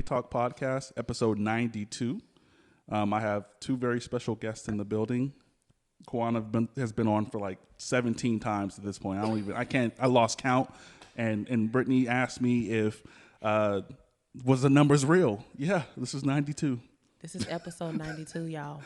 Talk Podcast, episode 92. I have two very special guests in the building. Kawahna has been on for like 17 times at this point. I lost count. And Brittany asked me if, was the numbers real? Yeah, this is 92. This is episode 92, y'all.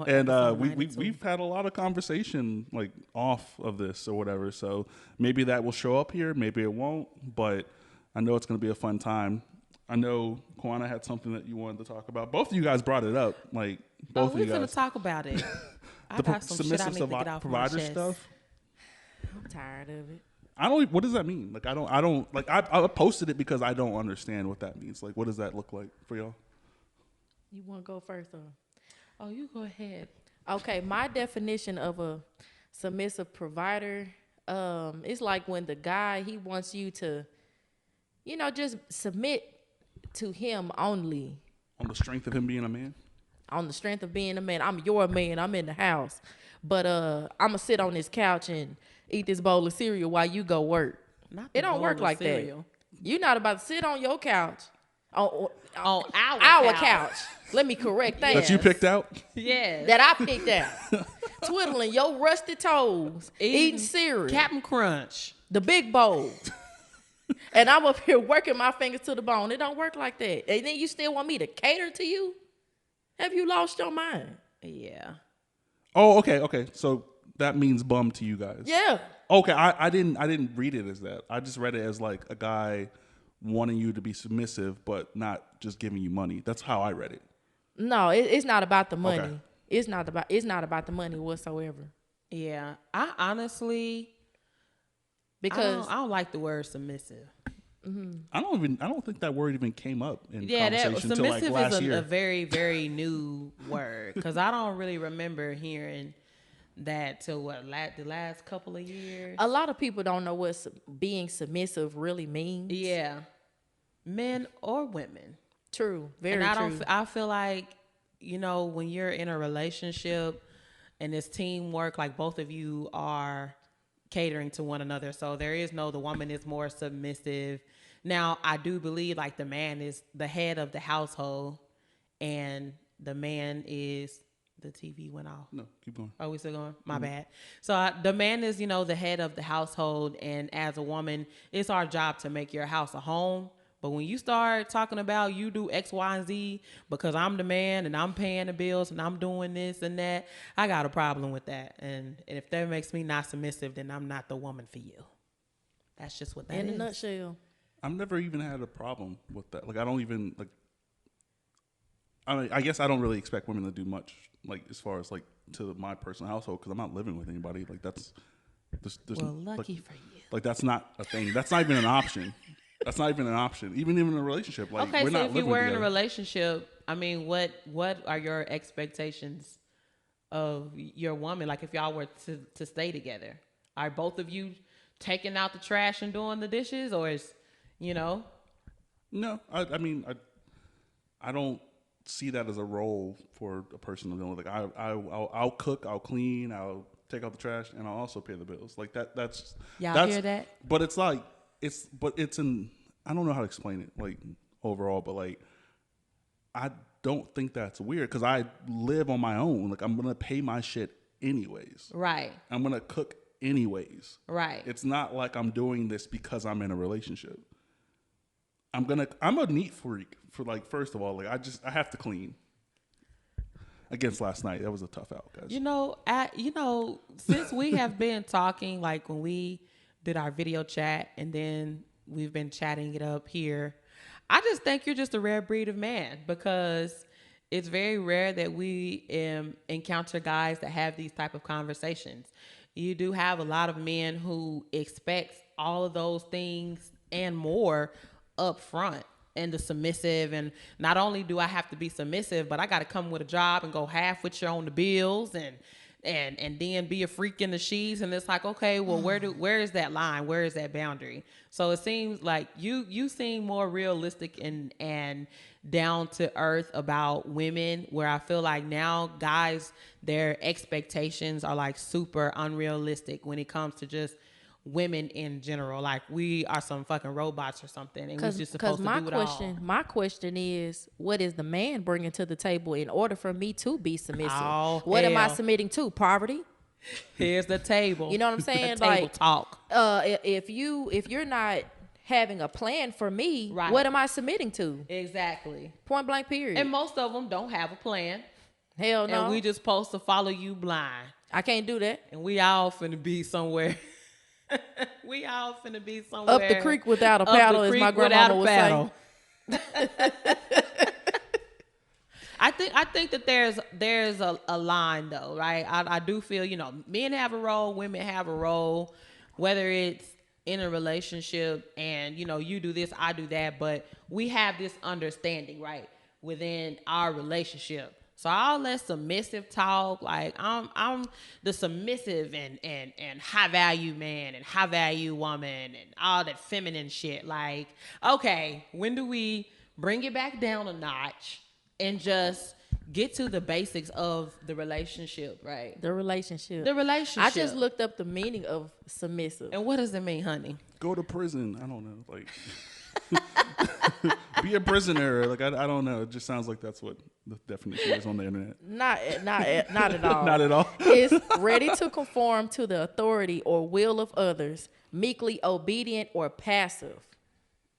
And we've had a lot of conversation like off of this or whatever. So maybe that will show up here. Maybe it won't. But I know it's going to be a fun time. I know Kawahna had something that you wanted to talk about. Both of you guys brought it up. Like both of you guys. We're going to talk about it. I got some shit I need to get off my chest. Stuff. I'm tired of it. What does that mean? Like I posted it because I don't understand what that means. Like what does that look like for y'all? You want to go first? Oh, you go ahead. Okay, my definition of a submissive provider, it's like when the guy, he wants you to, just submit to him only. On the strength of him being a man? On the strength of being a man. I'm your man. I'm in the house. But I'm going to sit on this couch and eat this bowl of cereal while you go work. It don't work like that. You're not about to sit on your couch. On our couch. Let me correct that. That you picked out? Yeah. That I picked out. Twiddling your rusty toes. Eating cereal. Captain Crunch. The big bowl. And I'm up here working my fingers to the bone. It don't work like that. And then you still want me to cater to you? Have you lost your mind? Yeah. Oh, okay. So that means bum to you guys. Yeah. Okay, I didn't read it as that. I just read it as like a guy wanting you to be submissive, but not just giving you money. That's how I read it. No, it's not about the money. Okay. It's not about the money whatsoever. Yeah, I honestly, because I don't like the word submissive. Mm-hmm. I don't think that word even came up in that conversation until like submissive last is year. a very, very new word because I don't really remember hearing that till the last couple of years. A lot of people don't know what being submissive really means. Yeah, men or women. True, very true. I feel like when you're in a relationship and it's teamwork, like both of you are catering to one another. So there is the woman is more submissive. Now, I do believe like the man is the head of the household and the man is, the TV went off. No, keep going. Oh, we still going? My bad. So the man is, the head of the household. And as a woman, it's our job to make your house a home. But when you start talking about you do X, Y, and Z because I'm the man and I'm paying the bills and I'm doing this and that, I got a problem with that. And if that makes me not submissive, then I'm not the woman for you. That's just what that is. In a nutshell. I've never even had a problem with that. Like I don't even like. I guess I don't really expect women to do much, like as far as like to my personal household, because I'm not living with anybody. Like that's. Well, lucky for you. Like that's not a thing. That's not even an option. That's not even an option. Even in a relationship. Like, okay, we're so not if you living were together. in a relationship, I mean, what are your expectations of your woman? Like if y'all were to stay together, are both of you taking out the trash and doing the dishes, or is No, I mean, I don't see that as a role for a person to do. Like I'll cook, I'll clean, I'll take out the trash, and I'll also pay the bills. Like that's hear that? But it's like I don't know how to explain it like overall, but like I don't think that's weird because I live on my own. Like I'm gonna pay my shit anyways. Right. I'm gonna cook anyways. Right. It's not like I'm doing this because I'm in a relationship. I'm a neat freak for like, first of all, like I have to clean. Against last night, that was a tough out, guys. Since we have been talking, like when we did our video chat and then we've been chatting it up here, I just think you're just a rare breed of man because it's very rare that we encounter guys that have these type of conversations. You do have a lot of men who expect all of those things and more up front. And the submissive, and not only do I have to be submissive, but I got to come with a job and go half with you on the bills and then be a freak in the sheets. And it's like, okay, well, where is that line? Where is that boundary? So it seems like you seem more realistic and down to earth about women, where I feel like now guys, their expectations are like super unrealistic when it comes to just women in general. Like we are some fucking robots or something, and we're just supposed to do it all. My question is, what is the man bringing to the table in order for me to be submissive? Oh, what am I hell. submitting to? Poverty? Here's the table. You know what I'm saying? The table like talk. If you're not having a plan for me, Right. what am I submitting to? Exactly. Point blank period. And most of them don't have a plan. Hell no. And we just supposed to follow you blind. I can't do that. And we all finna be somewhere. We all finna be somewhere. Up the creek without a paddle, as my grandmama would say. I think that there's a line though, right? I do feel, you know, men have a role, women have a role, whether it's in a relationship and, you know, you do this, I do that, but we have this understanding, right, within our relationship. So all that submissive talk, like I'm the submissive and high value man and high value woman and all that feminine shit. Like, okay, when do we bring it back down a notch and just get to the basics of the relationship, right? The relationship. I just looked up the meaning of submissive. And what does it mean, honey? Go to prison. I don't know. Like, be a prisoner. Like, I don't know. It just sounds like that's what the definition is on the internet. Not at all. Not at all. It's ready to conform to the authority or will of others, meekly obedient or passive.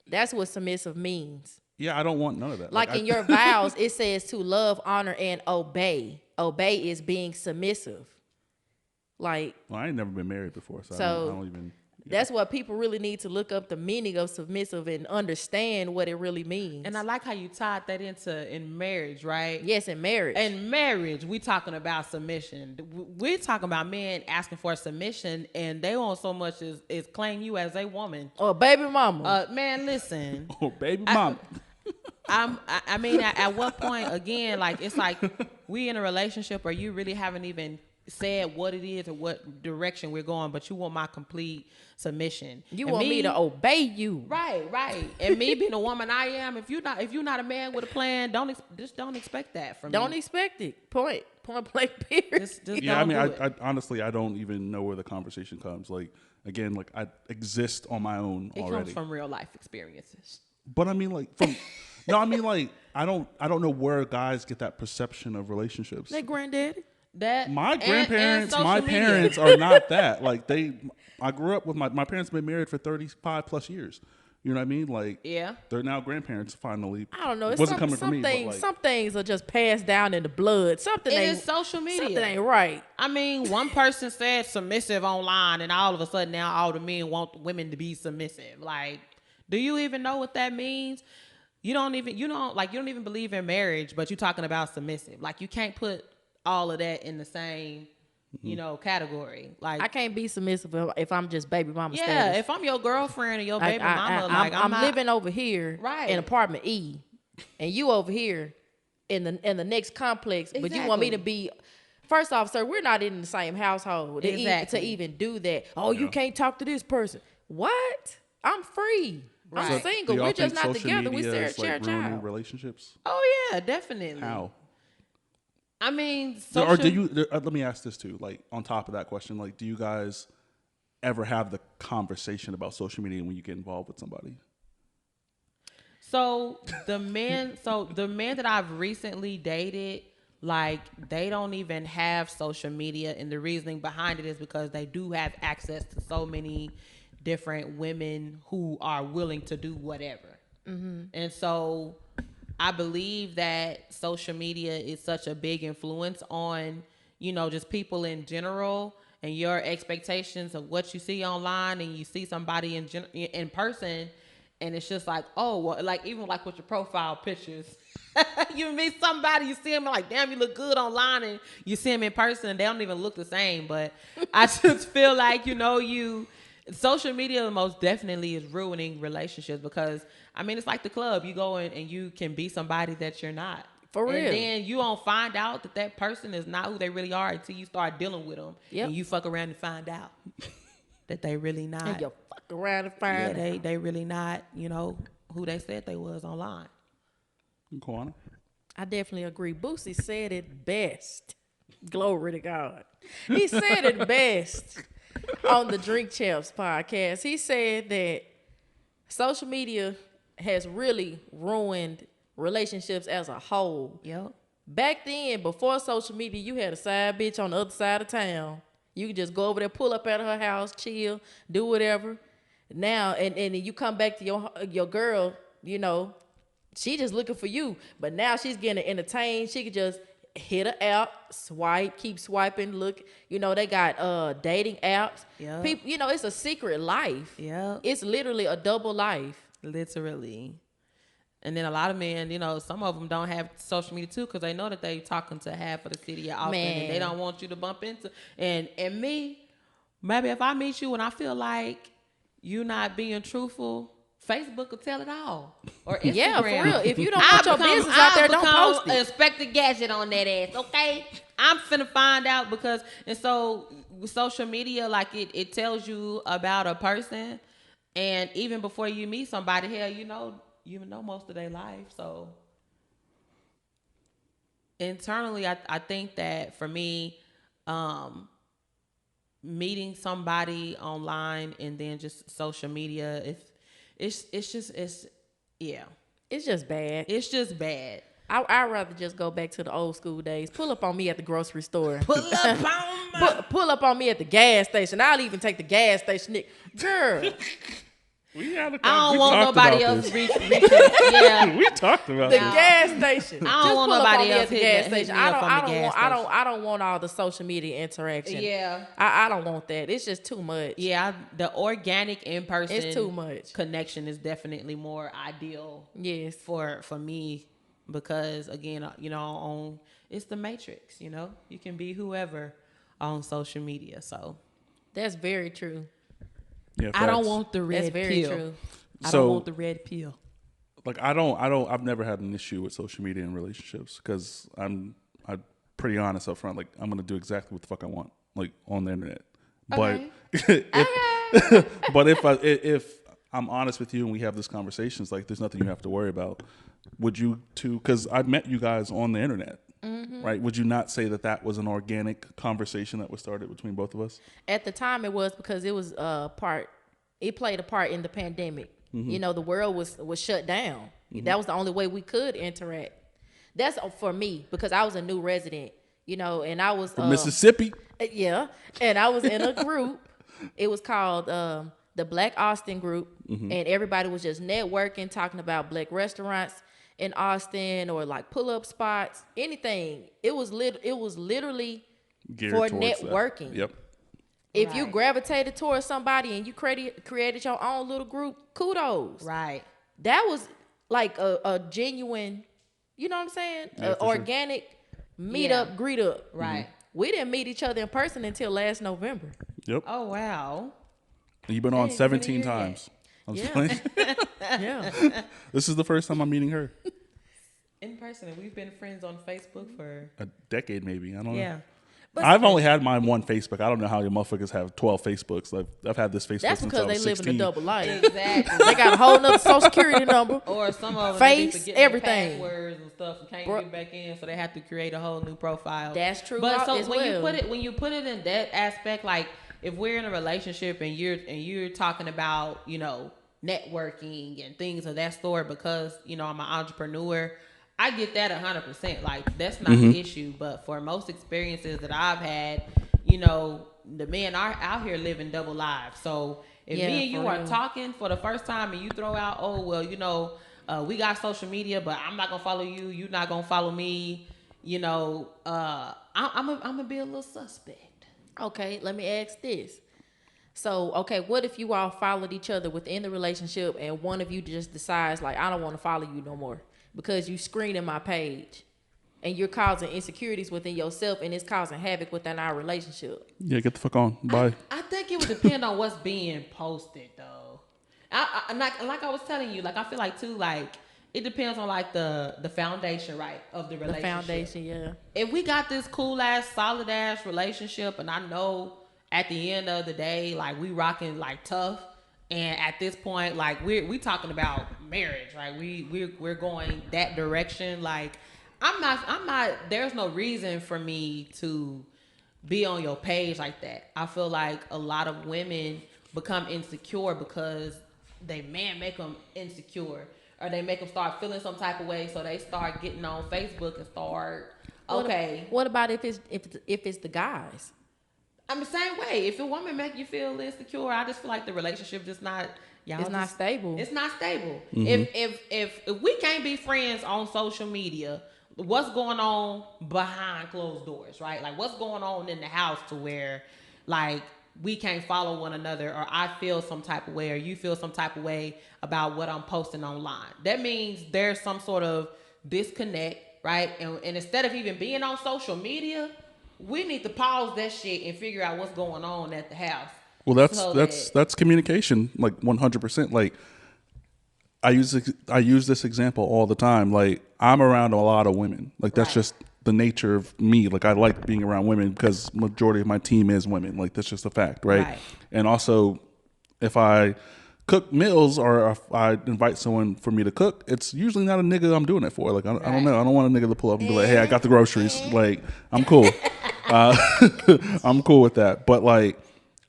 That's what submissive means. Yeah, I don't want none of that. Like in your vows, it says to love, honor, and obey. Obey is being submissive. Like, well, I ain't never been married before, so I don't even. That's what people really need to look up the meaning of submissive and understand what it really means. And I like how you tied that in marriage, right? Yes, in marriage. In marriage, we talking about submission. We're talking about men asking for submission, and they want so much as claim you as a woman. Or baby mama. Man, listen. Oh, baby mama. I mean, at what point, again, like, it's like we in a relationship or you really haven't even said what it is or what direction we're going, but you want my complete submission. You want me to obey you. Right. And me being a woman I am, if you're not a man with a plan, don't expect that from me. Don't expect it. Point blank period. Just Yeah, I mean, I honestly, I don't even know where the conversation comes. Like, again, like I exist on my own it already. comes from real life experiences. But I mean, like, from no, I mean, like, I don't know where guys get that perception of relationships. They granddaddy. That My grandparents, and my social media. parents are not that. Like, I grew up with my parents been married for 35 plus years. You know what I mean? Like, Yeah. they're now grandparents finally. I don't know. It's wasn't coming from me. But like, some things are just passed down in the blood. Something It ain't is social media. Something ain't right. I mean, one person said submissive online, and all of a sudden now all the men want women to be submissive. Like, do you even know what that means? You don't even believe in marriage, but you're talking about submissive. Like, you can't put all of that in the same, category. Like, I can't be submissive if I'm just baby mama yeah, status. if I'm your girlfriend or your baby I, mama, I'm not, living over here Right. in apartment E, and you over here in the next complex, but you want me to be. First off, sir, we're not in the same household to even do that. Oh, you can't talk to this person. What? I'm free. Right. I'm so single. do y'all We're just think not social together. We media share a is, like, ruining child. relationships. Oh yeah, definitely. How? I mean, Or do you? Let me ask this too. Like, on top of that question, like, do you guys ever have the conversation about social media when you get involved with somebody? So the men that I've recently dated, like, they don't even have social media, and the reasoning behind it is because they do have access to so many different women who are willing to do whatever. Mm-hmm. And so I believe that social media is such a big influence on, just people in general and your expectations of what you see online, and you see somebody in person, and it's just like, oh, well, like, even like with your profile pictures, you meet somebody, you see them like, damn, you look good online, and you see them in person and they don't even look the same. But I just feel like, social media most definitely is ruining relationships, because I mean, it's like the club. You go in and you can be somebody that you're not. For real. And then you don't find out that person is not who they really are until you start dealing with them. Yep. And you fuck around and find out that they really not. And you fuck around and find out. They really not, who they said they was online. Kawahna? I definitely agree. Boosie said it best. Glory to God. He said it best. on the Drink Champs podcast. He said that social media has really ruined relationships as a whole. Yep. Back then, before social media, you had a side bitch on the other side of town. You could just go over there, pull up at her house, chill, do whatever. Now, and then you come back to your girl, you know, she just looking for you. But now she's getting entertained. She could just hit an app, swipe, keep swiping, look. You know, they got dating apps. Yep. People, you know, it's a secret life. Yep. It's literally a double life. Literally. And then a lot of men, you know, some of them don't have social media too because they know that they talking to half of the city often and they don't want you to bump into. And me, maybe if I meet you and I feel like you not being truthful, Facebook will tell it all. Or Instagram. Yeah, for real. If you don't want your business out there, don't post it. Inspector Gadget on that ass, okay? I'm finna find out because, and so social media, like it tells you about a person, and even before you meet somebody, hell, you know most of their life. So internally, I think that for me, meeting somebody online and then just social media, it's just bad. It's just bad. I'd rather just go back to the old school days. Pull up on me at the grocery store. Pull Pull up on me at the gas station. I'll even take the gas station. Girl. I don't want nobody else reaching. Yeah, we talked about the gas station. I don't want nobody else at the gas station. I don't want all the social media interaction. Yeah, I don't want that. It's just too much. Yeah, the organic in person. It's too much. Connection is definitely more ideal. Yes, for me, because again, you know, it's the matrix. You know, you can be whoever on social media. So that's very true. Yeah, I don't want the red pill. That's very pill. true. I don't want the red pill. Like I've never had an issue with social media in relationships because I'm pretty honest up front. Like I'm gonna do exactly what the fuck I want, like on the internet. Okay. But if I'm honest with you and we have this conversation, it's like there's nothing you have to worry about. Would you two? Because I met you guys on the internet. Mm-hmm. Right? Would you not say that was an organic conversation that was started between both of us? At the time, it was because it was it played a part in the pandemic. Mm-hmm. You know, the world was shut down. Mm-hmm. That was the only way we could interact. That's for me because I was a new resident. You know, and I was from Mississippi. Yeah, and I was in a group. It was called the Black Austin Group, mm-hmm. and everybody was just networking, talking about black restaurants in Austin or like pull-up spots, anything. It was literally geared for networking. That. Yep. If you gravitated towards somebody and you created your own little group, kudos. Right. That was like a genuine, you know what I'm saying? Yeah, organic meet up, greet up. Right. Mm-hmm. We didn't meet each other in person until last November. Yep. Oh wow. You've been on 17 times. Yeah. Yeah. This is the first time I'm meeting her. In person, and we've been friends on Facebook for a decade, maybe. I don't know. Yeah. But I've only had my one Facebook. I don't know how your motherfuckers have 12 Facebooks. I've had this Facebook that's since I was 16. because they live in a double life. Exactly. They got a whole nother social security number. Or some of them face, they everything. Passwords and stuff and can't get back in, so they have to create a whole new profile. That's true. But so when you put it in that aspect, like if we're in a relationship and you're talking about, you know, networking and things of that sort, because, you know, I'm an entrepreneur, I get that 100%. Like that's not the issue. But for most experiences that I've had, you know, the men are out here living double lives. So if me and you are talking for the first time and you throw out, oh well, you know, we got social media, but I'm not gonna follow you. You're not gonna follow me. You know, I'm gonna be a little suspect. Okay, let me ask this. So, okay, what if you all followed each other within the relationship and one of you just decides, like, I don't want to follow you no more because you screening my page and you're causing insecurities within yourself and it's causing havoc within our relationship? Yeah, get the fuck on. Bye. I think it would depend on what's being posted, though. Like I was telling you, like, I feel like, too, like, it depends on, like, the foundation, right, of the relationship. The foundation, yeah. If we got this cool-ass, solid-ass relationship and I know at the end of the day, like, we rocking, like, tough, and at this point, like, we talking about marriage, right? We're going that direction. Like, I'm not, there's no reason for me to be on your page like that. I feel like a lot of women become insecure because they man make them insecure, or they make them start feeling some type of way, so they start getting on Facebook and start What about if it's the guys? I'm the same way. If a woman make you feel insecure, I just feel like the relationship just not. It's not stable. It's not stable. If we can't be friends on social media, what's going on behind closed doors, right? Like what's going on in the house to where like we can't follow one another, or I feel some type of way, or you feel some type of way about what I'm posting online. That means there's some sort of disconnect, right? And instead of even being on social media, we need to pause that shit and figure out what's going on at the house. Well, that's communication, like 100%. Like I use this example all the time. Like I'm around a lot of women. Like that's just the nature of me. Like I like being around women because majority of my team is women. Like that's just a fact, right? And also, if I cook meals or if I invite someone for me to cook, it's usually not a nigga I'm doing it for. Like I don't know. I don't want a nigga to pull up and be like, "Hey, I got the groceries." Like I'm cool. I'm cool with that. But like,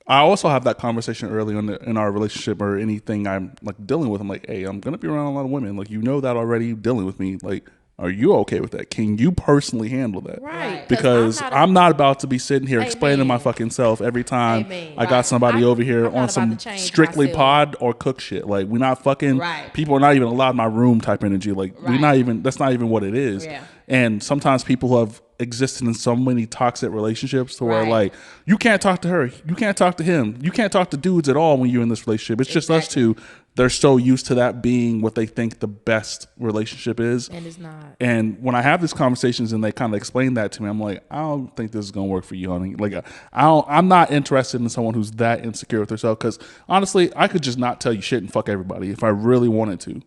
I also have that conversation early on in our relationship or anything I'm like dealing with. I'm like, hey, I'm gonna be around a lot of women. Like, you know that already. Dealing with me. Like, are you okay with that? Can you personally handle that? Right. Because I'm not about to be sitting here explaining my fucking self every time I got somebody over here on some strictly pod or cook shit. Like, we're not fucking. People are not even allowed in my room type energy. Like, we're not even. That's not even what it is. Yeah. And sometimes people have existed in so many toxic relationships to where like you can't talk to her, you can't talk to him, you can't talk to dudes at all when you're in this relationship. It's just us two. They're so used to that being what they think the best relationship is, and it's not. And when I have these conversations and they kind of explain that to me, I'm like, I don't think this is gonna work for you, honey. Like I'm not interested in someone who's that insecure with herself, because honestly I could just not tell you shit and fuck everybody if I really wanted to,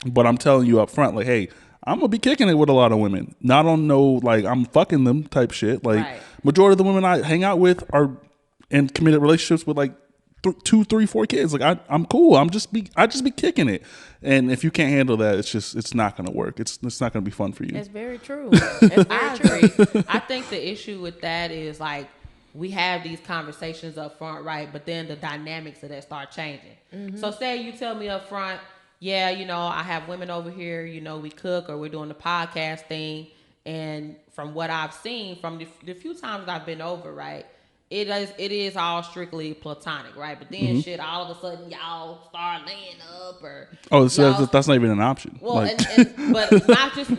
but I'm telling you up front, like, hey, I'm gonna be kicking it with a lot of women. Not on no like I'm fucking them type shit. Like majority of the women I hang out with are in committed relationships with like 2, 3, 4 kids. Like I'm cool. I just be kicking it. And if you can't handle that, it's not gonna work. It's not gonna be fun for you. That's very true. That's very true. I think the issue with that is like we have these conversations up front, right? But then the dynamics of that start changing. Mm-hmm. So say you tell me up front, yeah, you know, I have women over here, you know, we cook or we're doing the podcast thing. And from what I've seen from the few times I've been over, right, it is all strictly platonic, right? But then shit, all of a sudden y'all start laying up or... so that's not even an option. Well, like. But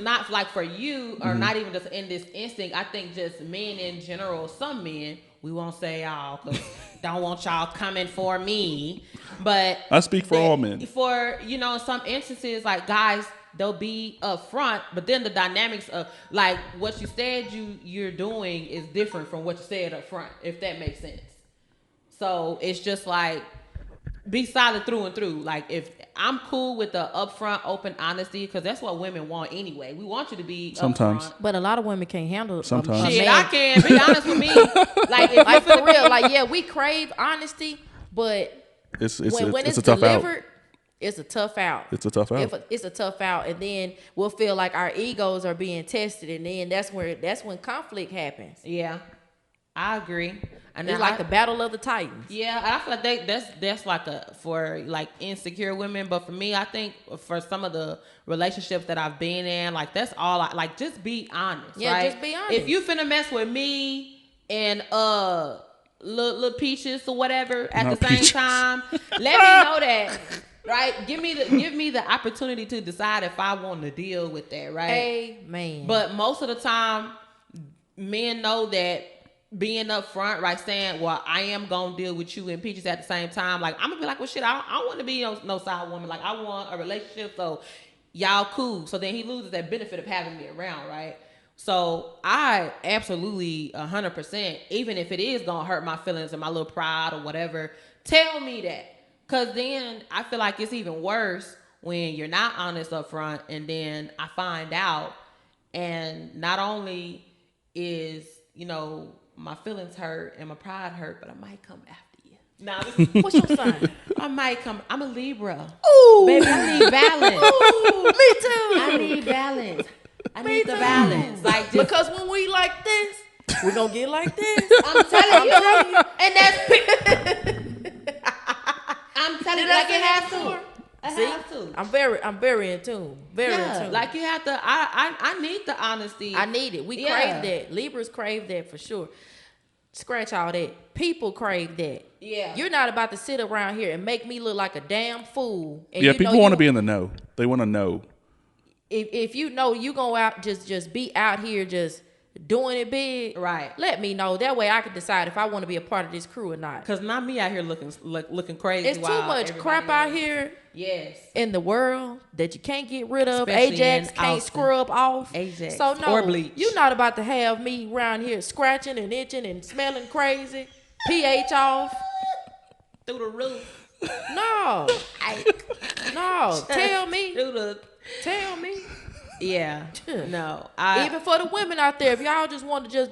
not like for you or not even just in this instinct. I think just men in general, some men, we won't say y'all because don't want y'all coming for me. But I speak for all men. For, you know, in some instances, like guys, they'll be up front, but then the dynamics of like what you said you're doing is different from what you said up front, if that makes sense. So it's just like be solid through and through. Like if I'm cool with the upfront, open honesty, because that's what women want anyway. We want you to be sometimes, upfront. But a lot of women can't handle it. Sometimes, shit, I can be honest with me. Like for real, like yeah, we crave honesty, but it's when a tough delivered, out. It's a tough out. It's a tough out. It's a tough out, and then we'll feel like our egos are being tested, and then that's when conflict happens. Yeah, I agree. And it's like the battle of the titans. Yeah, I feel like that's like for like insecure women, but for me, I think for some of the relationships that I've been in, like that's all I like. Just be honest. Yeah, right? just be honest. If you finna mess with me and little peaches or whatever at the same time, let me know that. Right, give me the opportunity to decide if I want to deal with that. Right, amen. But most of the time, men know that being up front, right, saying, well, I am gonna deal with you and peaches at the same time. Like I'm gonna be like, well, shit, I don't want to be no side woman. Like I want a relationship, so y'all cool. So then he loses that benefit of having me around, right? So I absolutely 100%, even if it is gonna hurt my feelings and my little pride or whatever, tell me that. Cause then I feel like it's even worse when you're not honest up front and then I find out and not only is, you know, my feelings hurt and my pride hurt, but I might come after you. Now, what's your sign? I might come. I'm a Libra. Ooh. Baby, I need balance. Ooh, me too. I need balance. I need the balance. Like because when we like this, We're gonna get like this. I'm telling you. And that's I'm telling you, like it has to. I'm very in tune. Very in tune. Like you have to. I need the honesty. I need it. We crave that. Libras crave that for sure. Scratch all that. People crave that. Yeah. You're not about to sit around here and make me look like a damn fool. And people want to be in the know. They want to know. If you know you go out, just be out here just doing it big. Right. Let me know. That way I can decide if I want to be a part of this crew or not. Because not me out here looking crazy. It's too much crap out here. Yes. In the world that you can't get rid of. Especially Ajax in can't Austin. scrub off. Ajax. So no, Or bleach. you're not about to have me around here scratching and itching and smelling crazy. pH off. Through the roof. No. No. Tell me. Tell me. Yeah. No. Even for the women out there, if y'all just want to just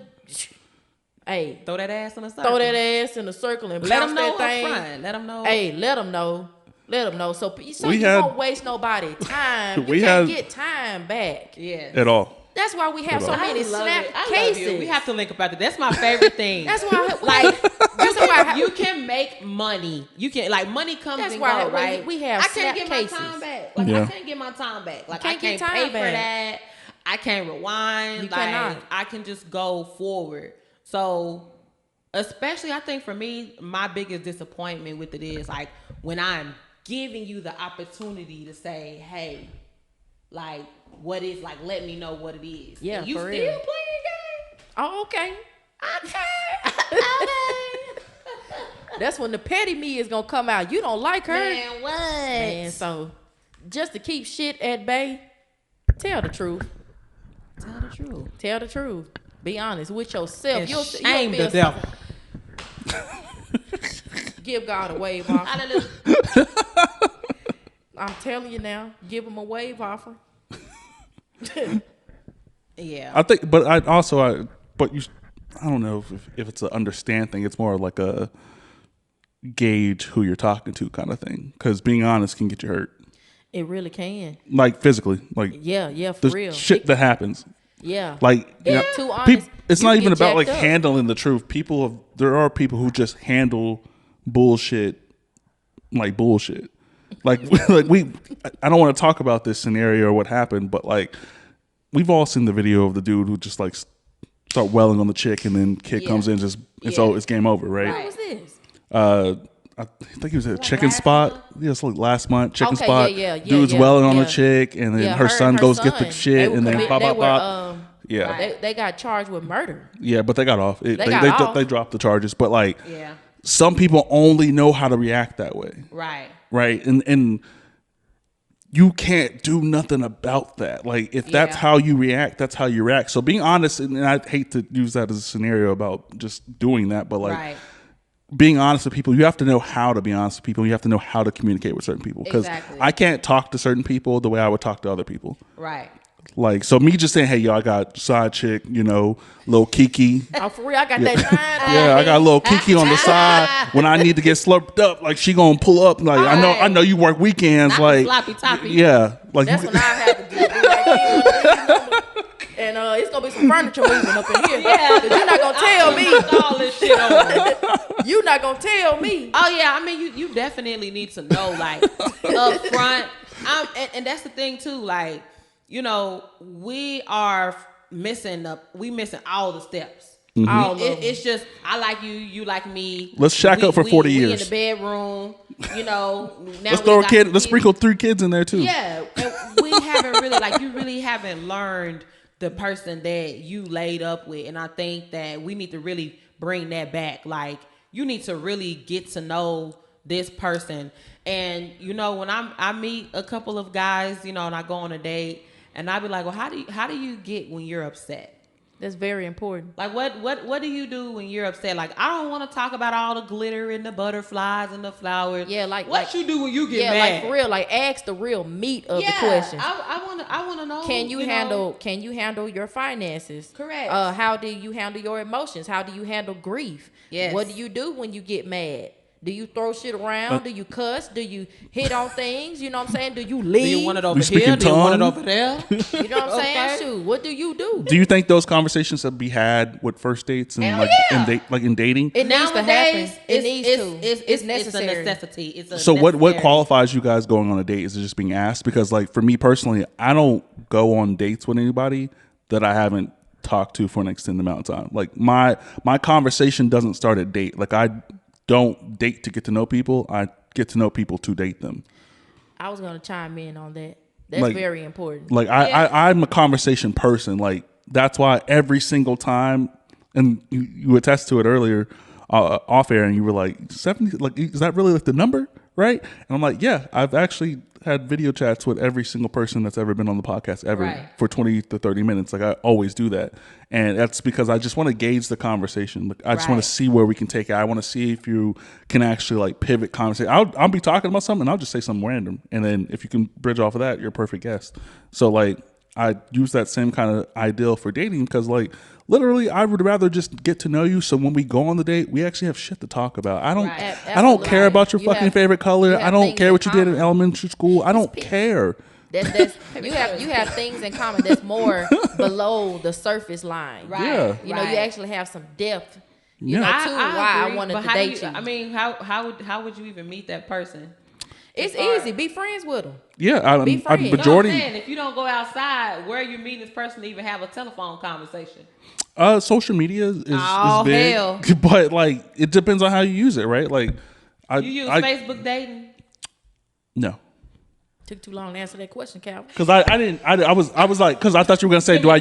hey, throw that ass in a circle. throw that ass in a circle and Let bounce them know that thing. up front. Let them know. Hey, let them know. Let them know. So you don't waste nobody time. You can't get time back. Yeah. At all. That's why we have so many snap I cases. love you. We have to link about that. That's my favorite thing. That's why you can make money. You can money comes That's and why go, right? we have I can't snap get cases. my time back. Yeah. I can't get my time back. I can't can't get pay time for back. that. I can't rewind. You cannot. I can just go forward. So especially I think for me, my biggest disappointment with it is when I'm giving you the opportunity to say, hey, what is let me know what it is. Yeah, and you for still real. playing games? Oh, okay. That's when the petty me is gonna come out. You don't like her, Man, what? man. So just to keep shit at bay, tell the truth. Tell the truth. Tell the truth. Be honest with yourself. And You'll shame feel the devil. Give God a wave offer. Hallelujah. I'm telling you now. Give him a wave offer. Yeah. I think, but I don't know if it's an understand thing. It's more like a gauge who you're talking to kind of thing. Because being honest can get you hurt. It really can. Like physically. Yeah, for there's real. shit that happens. Yeah. Too honest. It's you not get even about jacked up. handling the truth. There are people who just handle bullshit like bullshit. I don't want to talk about this scenario or what happened, but we've all seen the video of the dude who just start welling on the chick and then kid comes in so it's game over, right? What was this? I think he was at a chicken spot. Yeah, it's last month, chicken spot. Yeah, Dude's welling on the chick, and then her son goes get the shit, and then pop. Yeah, they got charged with murder. Yeah, but they got off. They dropped the charges, but yeah. Some people only know how to react that way. Right. And you can't do nothing about that. If that's how you react, that's how you react. So being honest, and I hate to use that as a scenario about just doing that, but right. being honest with people, you have to know how to be honest with people. You have to know how to communicate with certain people. Because I can't talk to certain people the way I would talk to other people. Right. So me just saying, hey, yo, I got side chick, little Kiki. Oh, for real? I got that time. Yeah, I got a little Kiki on the side. When I need to get slurped up, she gonna pull up. I know you work weekends. Not sloppy toppy. Yeah. That's when I have to do. And it's gonna be some furniture moving up in here. Yeah. You're not gonna tell me. All this shit on. You're not gonna tell me. Oh yeah, I mean you definitely need to know up front. And that's the thing too. We are missing all the steps. Mm-hmm. All of them. It's just I like you, you like me. Let's shack up for 40 years. We in the bedroom, Now let's throw a kid. Let's sprinkle 3 kids in there too. Yeah, and we haven't really you really haven't learned the person that you laid up with, and I think that we need to really bring that back. You need to really get to know this person, and when I meet a couple of guys, and I go on a date. And I'd be like, well, how do you get when you're upset? That's very important. What do you do when you're upset? I don't want to talk about all the glitter and the butterflies and the flowers. Yeah, what you do when you get mad? For real, ask the real meat of the question. I want to know. Can you handle your finances? Correct. How do you handle your emotions? How do you handle grief? Yes. What do you do when you get mad? Do you throw shit around? Do you cuss? Do you hit on things? You know what I'm saying? Do you leave? Do you want it over We speak here? in Do you want it tongue? over there? You know what I'm saying? Okay. Shoot, what do you do? Do you think those conversations should be had with first dates and Hell like yeah. in dating? It needs to happen. Nowadays, It needs to. It's necessary. It's a necessity. It's a So what necessary. qualifies you guys going on a date? Is it just being asked? Because like for me personally, I don't go on dates with anybody that I haven't talked to for an extended amount of time. Like my conversation doesn't start at date. Like I don't date to get to know people. I get to know people to date them. I was gonna chime in on that. That's Like- very important. Like I'm a conversation person. Like that's why every single time, and you attest to it earlier off air, and you were like 70. Like is that really like the number, right? And I'm like, yeah, I've actually had video chats with every single person that's ever been on the podcast ever Right. for 20 to 30 minutes. Like I always do that, and that's because I just want to gauge the conversation. Like I just want Right. to see where we can take it. I want to see if you can actually like pivot conversation. I'll be talking about something, and I'll just say something random, and then if you can bridge off of that, you're a perfect guest. So like I use that same kind of ideal for dating because like literally I would rather just get to know you. So when we go on the date, we actually have shit to talk about. I don't Right. I don't care about your You fucking have- favorite color. you I have don't things care in what you did in common. elementary school. I don't care. That's you have things in common that's more below the surface line. Right. Yeah. You know, you right. actually have some depth. You Yeah. know, to why I agree, wanted but to how date do you. I mean, how would you even meet that person? It's Or- easy. Be friends with them. Yeah, Be I friends. majority No, I'm saying, if you don't go outside, where are you meeting this person to even have a telephone conversation? social media is Oh, big, hell. but like it depends on how you use it, right? Like You use Facebook dating? No. Took too long to answer that question, Calvin. Because I was like, because I thought you were gonna say, do I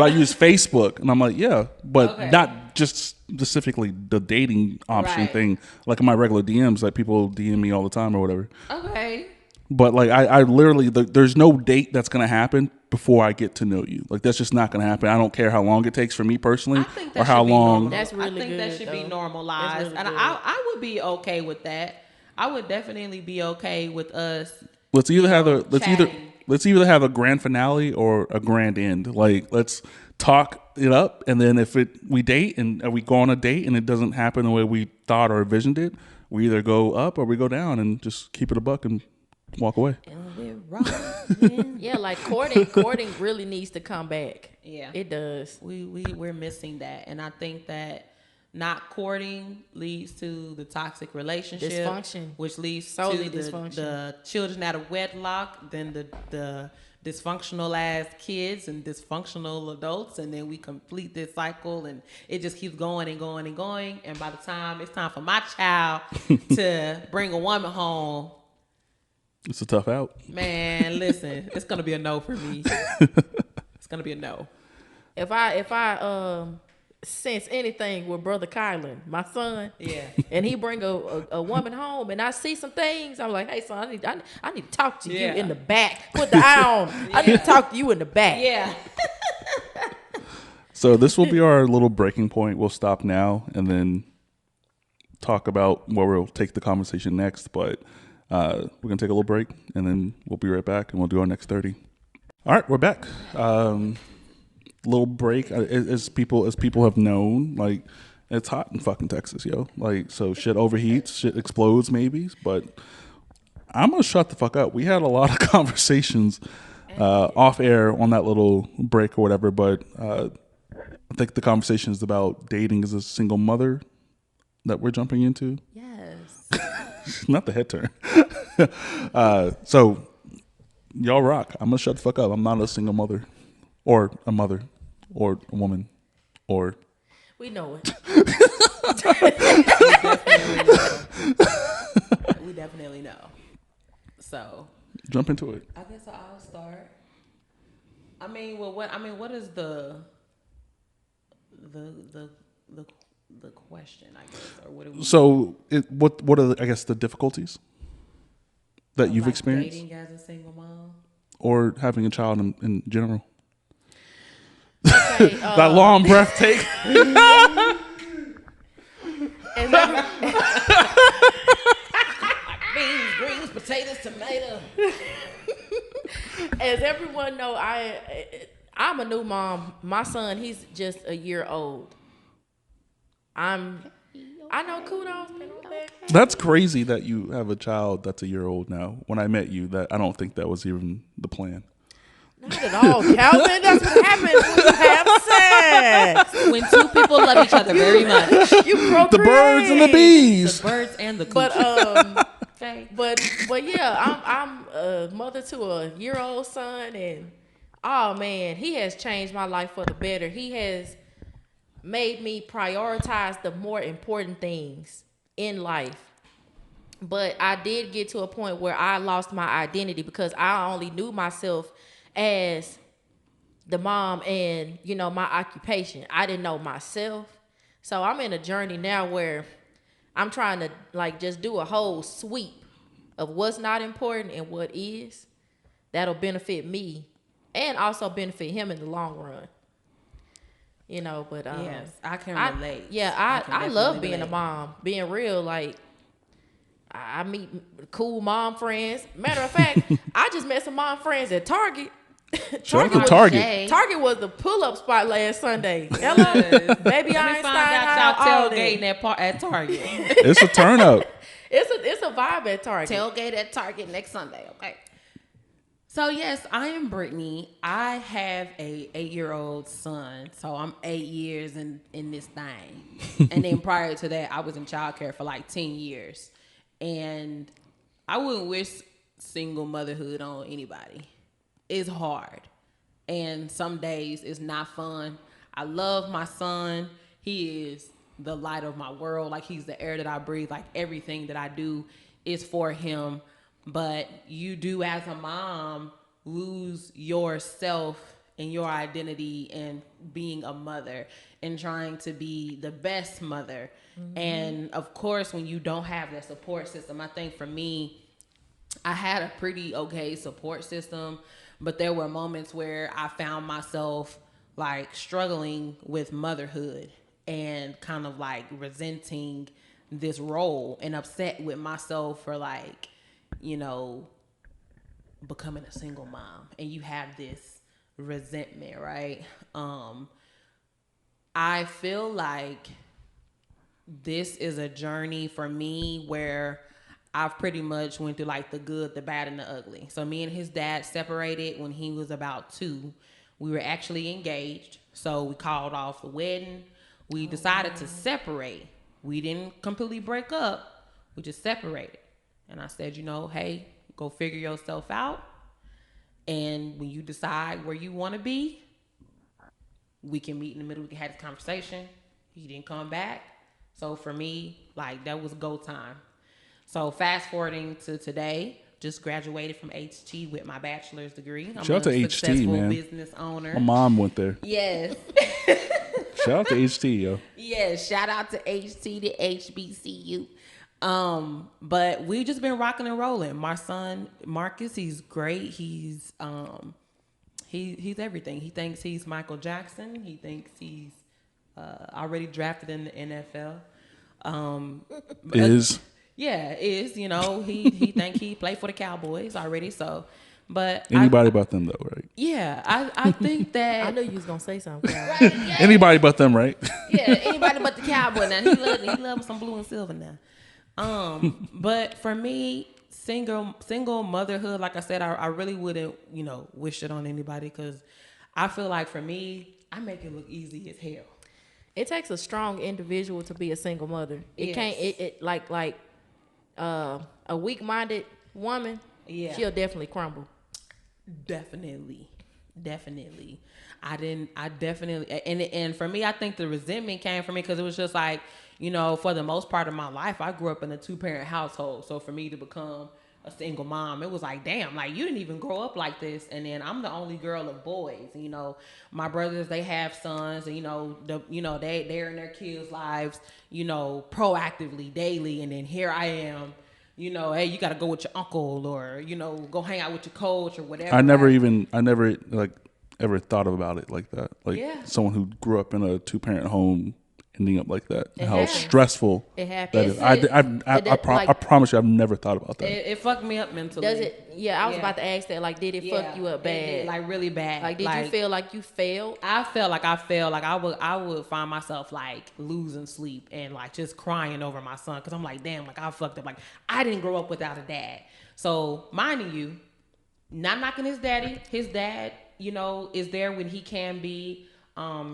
use Facebook? And I'm like, yeah, but Okay. not just specifically the dating option Right. thing. Like in my regular DMs, like people DM me all the time or whatever. Okay. But like I literally, there's no date that's gonna happen before I get to know you. Like that's just not gonna happen. I don't care how long it takes for me personally, I think that or how should be long. normal. That's really I think that good, should be though. normalized, That's really and good. I would be okay with that. I would definitely be okay with us. Let's either have a chatting. let's either have a grand finale or a grand end. Like let's talk it up, and then if we date and we go on a date and it doesn't happen the way we thought or envisioned it, we either go up or we go down and just keep it a buck and walk away. Yeah, like courting really needs to come back. Yeah. It does. We're missing that, and I think that not courting leads to the toxic relationship, Dysfunction. which leads Solely to dysfunction. the children out of wedlock, then the dysfunctional ass kids and dysfunctional adults, and then we complete this cycle, and it just keeps going and going and going. And by the time it's time for my child to bring a woman home, It's a tough out. man, listen, it's gonna be a no for me. It's gonna be a no. If I sense anything with Brother Kylan, my son, Yeah. and he bring a woman home, and I see some things, I'm like, hey son, I need to talk to Yeah. you in the back. Put the eye on. I need to talk to you in the back. Yeah. So this will be our little breaking point. We'll stop now and then talk about where we'll take the conversation next. But we're gonna take a little break and then we'll be right back and we'll do our next 30. All right, we're back. Little break. As people have known, like it's hot in fucking Texas, yo. Like so, shit overheats, shit explodes, maybe. But I'm gonna shut the fuck up. We had a lot of conversations off air on that little break or whatever, but I think the conversation is about dating as a single mother that we're jumping into. Yes. Not the head turn. So y'all rock. I'm gonna shut the fuck up. I'm not a single mother or a woman or We know it. We definitely know. So jump into it. I guess I'll start. What is the question, I guess, or what do we So what are I guess the difficulties that you've like experienced dating as a single mom? or having a child in general? Okay, That long breath take. as every- Beans, greens, potatoes, tomato. as everyone know, I'm a new mom. My son, he's just a year old. I'm I know kudos. That's crazy that you have a child that's a year old now. When I met you, that I don't think that was even the plan. Not at all, Calvin. That's what happens when you have sex. When two people love each other very much. You procreate. The birds and the bees. The birds and the coochie. But okay. but yeah, I'm a mother to a year-old son, and oh man, he has changed my life for the better. He has made me prioritize the more important things in life. But I did get to a point where I lost my identity because I only knew myself as the mom and, you know, my occupation. I didn't know myself. So I'm in a journey now where I'm trying to like just do a whole sweep of what's not important and what is. That'll benefit me and also benefit him in the long run. You know, but yes, I can relate. I love being a mom. Being real, like I meet cool mom friends. Matter of fact, I just met some mom friends at Target. Target was the pull-up spot last Sunday. Hello, baby Einstein. Y'all tailgating at Target. It's a turn up. It's a vibe at Target. Tailgate at Target next Sunday. Okay. So yes, I am Brittany. I have a 8-year-old son. So I'm 8 years in this thing. And then prior to that, I was in childcare for like 10 years. And I wouldn't wish single motherhood on anybody. It's hard. And some days it's not fun. I love my son. He is the light of my world. Like he's the air that I breathe. Like everything that I do is for him. But you do as a mom lose yourself and your identity and being a mother and trying to be the best mother. Mm-hmm. And of course, when you don't have that support system, I think for me, I had a pretty okay support system, but there were moments where I found myself like struggling with motherhood and kind of like resenting this role and upset with myself for like, you know, becoming a single mom. And you have this resentment, right? I feel like this is a journey for me where I've pretty much went through like the good, the bad, and the ugly. So me and his dad separated when he was about 2. We were actually engaged. So we called off the wedding. We decided to separate. We didn't completely break up. We just separated. And I said, you know, hey, go figure yourself out. And when you decide where you want to be, we can meet in the middle. We can have this conversation. He didn't come back. So for me, like that was go time. So fast forwarding to today, just graduated from HT with my bachelor's degree. I'm Shout out to HT, man. Business owner. My mom went there. Yes. Shout out to HT, yo. Yes, shout out to HT, to HBCU. But we've just been rocking and rolling. My son Marcus, he's great. He's everything. He thinks he's Michael Jackson. He thinks he's already drafted in the NFL. Is, you know, he think he played for the Cowboys already. So, but anybody but them though, right? Yeah, I think that I knew you was gonna say something. Right, yeah. Anybody but them, right? Yeah, anybody but the Cowboy. Now he loves some blue and silver now. But for me, single motherhood, like I said, I really wouldn't, you know, wish it on anybody because I feel like for me, I make it look easy as hell. It takes a strong individual to be a single mother. It can't. It like a weak-minded woman. Yeah, she'll definitely crumble. Definitely. I definitely, and for me, I think the resentment came from me because it was just like, you know, for the most part of my life, I grew up in a 2-parent household. So for me to become a single mom, it was like, damn, like you didn't even grow up like this. And then I'm the only girl of boys. And, you know, my brothers, they have sons, and they're in their kids' lives, you know, proactively daily. And then here I am, you know, hey, you got to go with your uncle or, you know, go hang out with your coach or whatever. I never like ever thought about it like that. Like someone who grew up in a 2-parent home ending up like that. It How happens. stressful It that happens. is. I promise you, I've never thought about that. It fucked me up mentally. Does it? Yeah, I was Yeah. about to ask that. Like, did it fuck you up It bad? did, like really bad. Like, did you feel like you failed? I felt like I failed. Like I would find myself like losing sleep and like just crying over my son because I'm like, damn, like I fucked up. Like I didn't grow up without a dad. So minding you, not knocking his daddy. His dad, you know, is there when he can be.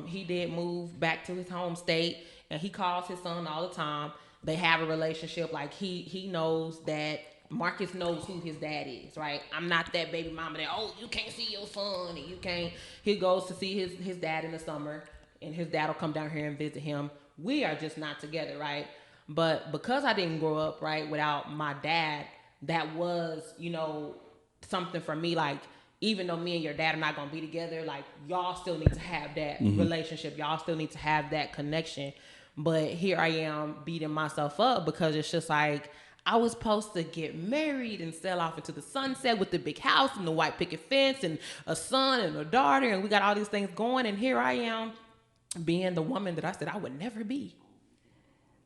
He did move back to his home state, and he calls his son all the time. They have a relationship. Like he knows that Marcus knows who his dad is, right? I'm not that baby mama that, oh, you can't see your son and you can't. He goes to see his dad in the summer, and his dad will come down here and visit him. We are just not together, right? But because I didn't grow up, right, without my dad, that was, you know, something for me. Like, even though me and your dad are not going to be together, like, y'all still need to have that relationship. Y'all still need to have that connection. But here I am beating myself up because it's just like, I was supposed to get married and sail off into the sunset with the big house and the white picket fence and a son and a daughter, and we got all these things going, and here I am being the woman that I said I would never be.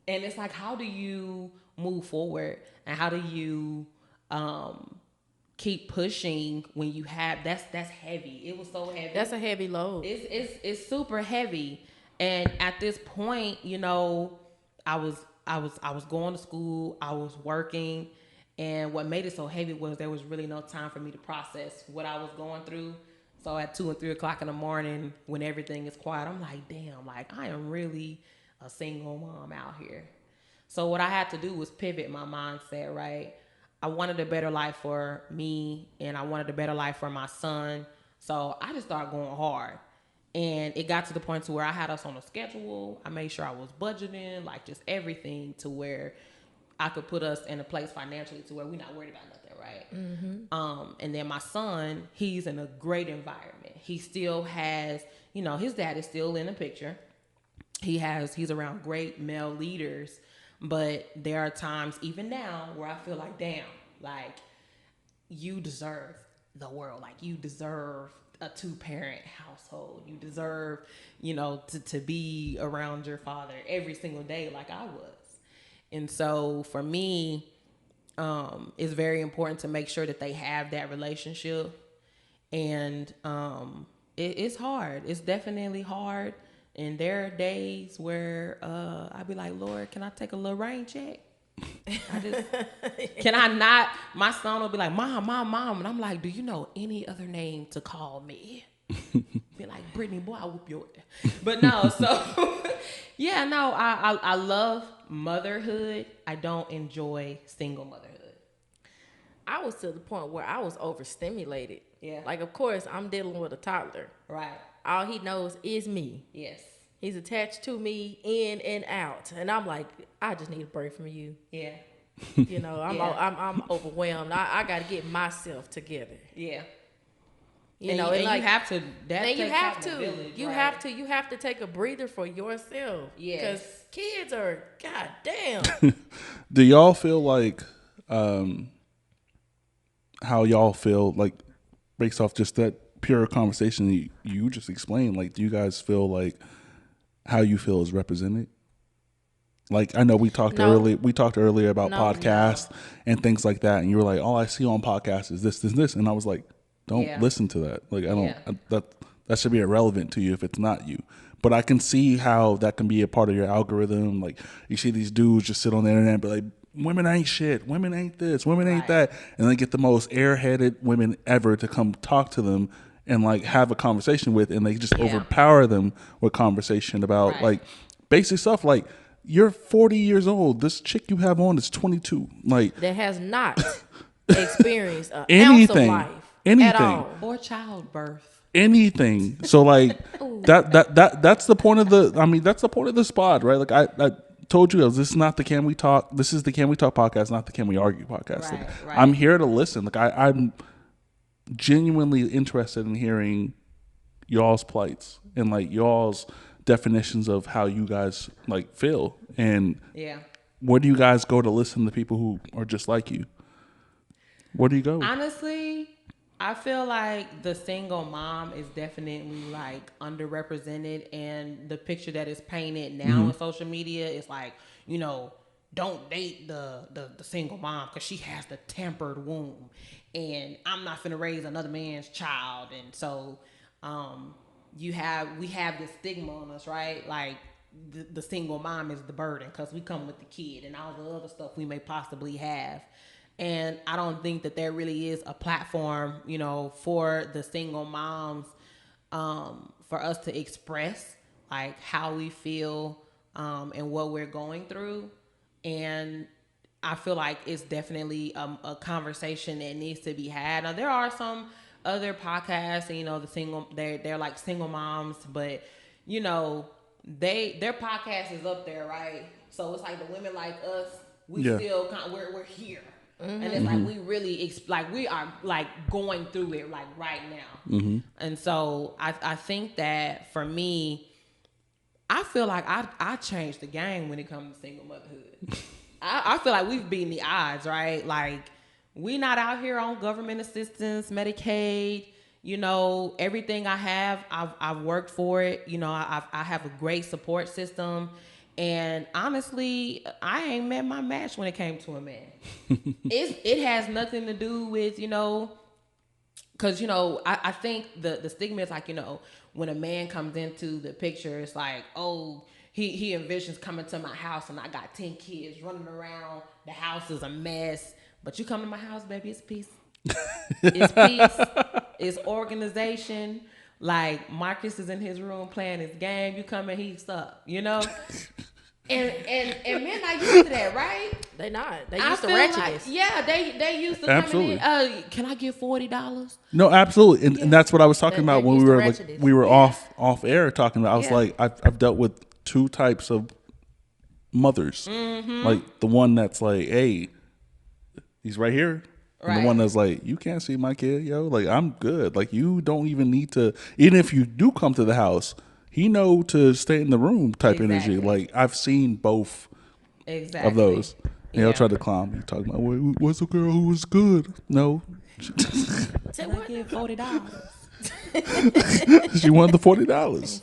And it's like, how do you move forward, and how do you keep pushing when you have that's heavy. It was so heavy. That's a heavy load. It's super heavy. And at this point, you know, I was going to school, I was working, and what made it so heavy was there was really no time for me to process what I was going through. So at 2 and 3 o'clock in the morning, when everything is quiet, I'm like, damn, like I am really a single mom out here. So what I had to do was pivot my mindset, right? I wanted a better life for me, and I wanted a better life for my son. So I just started going hard. And it got to the point to where I had us on a schedule. I made sure I was budgeting, like just everything, to where I could put us in a place financially to where we're not worried about nothing, right? Mm-hmm. And then my son, he's in a great environment. He still has, you know, his dad is still in the picture. He's around great male leaders. But there are times, even now, where I feel like, damn, like, you deserve the world. Like, you deserve a 2-parent household. You deserve, you know, to be around your father every single day like I was. And so, for me, it's very important to make sure that they have that relationship. And it's hard. It's definitely hard. And there are days where I'd be like, Lord, can I take a little rain check? Can I not? My son will be like, Mom. And I'm like, do you know any other name to call me? Be like, Brittany, boy, I'll whoop your ass. But no, so, yeah, no, I love motherhood. I don't enjoy single motherhood. I was to the point where I was overstimulated. Yeah. Like, of course, I'm dealing with a toddler. Right. All he knows is me. Yes. He's attached to me in and out. And I'm like, I just need a break from you. Yeah. You know, I'm overwhelmed. I got to get myself together. Yeah. You know, and like, you have to. You have to take a breather for yourself. Yeah. Because kids are, goddamn. Do y'all feel like, how y'all feel like, based off just that pure conversation you just explained, like, do you guys feel like how you feel is represented? Like, I know we talked earlier about podcasts and things like that, and you were like, all I see on podcasts is this, and I was like, don't listen to that. Like, that should be irrelevant to you if it's not you. But I can see how that can be a part of your algorithm. Like, you see these dudes just sit on the internet and be like, women ain't shit, women ain't this, women ain't that, and they get the most airheaded women ever to come talk to them and like have a conversation with, and they just overpower them with conversation about like basic stuff. Like, you're 40 years old. This chick you have on is 22. Like, that has not experienced an anything, ounce of life at all. Or childbirth. Anything. So like that's the point of that's the point of the spot, right? Like, I told you, this is not the Can We Talk. This is the Can We Talk podcast, not the Can We Argue podcast. Right, Like, right. I'm here to listen. Like, I'm genuinely interested in hearing y'all's plights and like y'all's definitions of how you guys like feel, and where do you guys go to listen to people who are just like you? Where do you go? Honestly, I feel like the single mom is definitely like underrepresented, and the picture that is painted now in social media is like, don't date the single mom because she has the tempered womb, and I'm not finna raise another man's child, and so we have this stigma on us, right? Like the single mom is the burden because we come with the kid and all the other stuff we may possibly have. And I don't think that there really is a platform, for the single moms, for us to express like how we feel, and what we're going through. And I feel like it's definitely a conversation that needs to be had. Now, there are some other podcasts, and they're like single moms, but their podcast is up there, right? So it's like the women like us, we still we're here. And it's like we really we are like going through it like right now. And so I think that for me, I feel like I changed the game when it comes to single motherhood. I feel like we've beaten the odds, right? Like we not out here on government assistance, Medicaid. Everything I have, I've worked for it. I have a great support system. And honestly, I ain't met my match when it came to a man. It has nothing to do with, because, I think the stigma is like, when a man comes into the picture, it's like, oh, he envisions coming to my house and I got 10 kids running around. The house is a mess. But you come to my house, baby, it's peace. It's peace. It's organization. Like Marcus is in his room playing his game. You come and he's up, And men not used to that, right? They not. They used to ratchetness. They used to absolutely. Come in. Can I get $40? No, absolutely, and that's what I was talking about when we were off air talking about. I was like, I've dealt with two types of mothers, like the one that's like, hey, he's right here. Right. And the one that's like, you can't see my kid, yo. Like, I'm good. Like, you don't even need to. Even if you do come to the house, he know to stay in the room type energy. Like, I've seen both of those. And he'll try to clown me, talking about, what's a girl who was good? No. Say what? Give $40. She wanted the $40.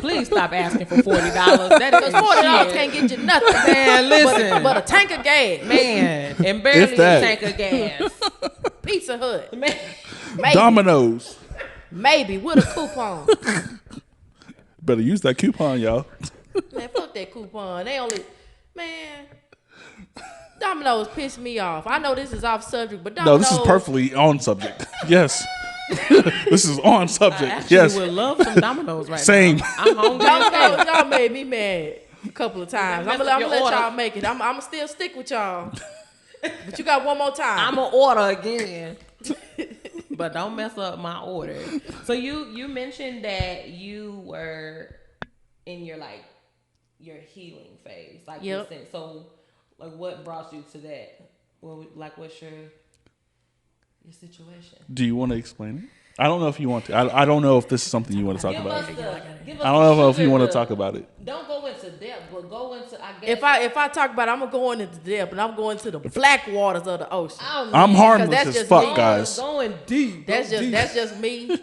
Please stop asking for $40. That is $40 can't get you nothing. Man, listen. But a tank of gas. Man, and barely a tank of gas. Pizza Hut. Man. Maybe. Domino's. Maybe with a coupon. Better use that coupon, y'all. Man, fuck that coupon. Domino's pissed me off. I know this is off subject, but Domino's. No, this is perfectly on subject. Yes. This is on subject. I actually yes. would love some Domino's right Same. now. I'm hungry. Y'all made me mad a couple of times. I'm gonna let y'all make it. I'm gonna still stick with y'all. But you got one more time. I'm gonna order again. But don't mess up my order. So you mentioned that you were in your healing phase. So what brought you to that? What's your situation? Do you want to explain it? I don't know if you want to. I don't know if this is something you want to talk about. I don't know if you want to talk about it. Don't go into depth, but go into, I guess. If I talk about it, I'm going into depth, and I'm going to the black waters of the ocean. I'm harmless as fuck, guys. Going deep. That's just me.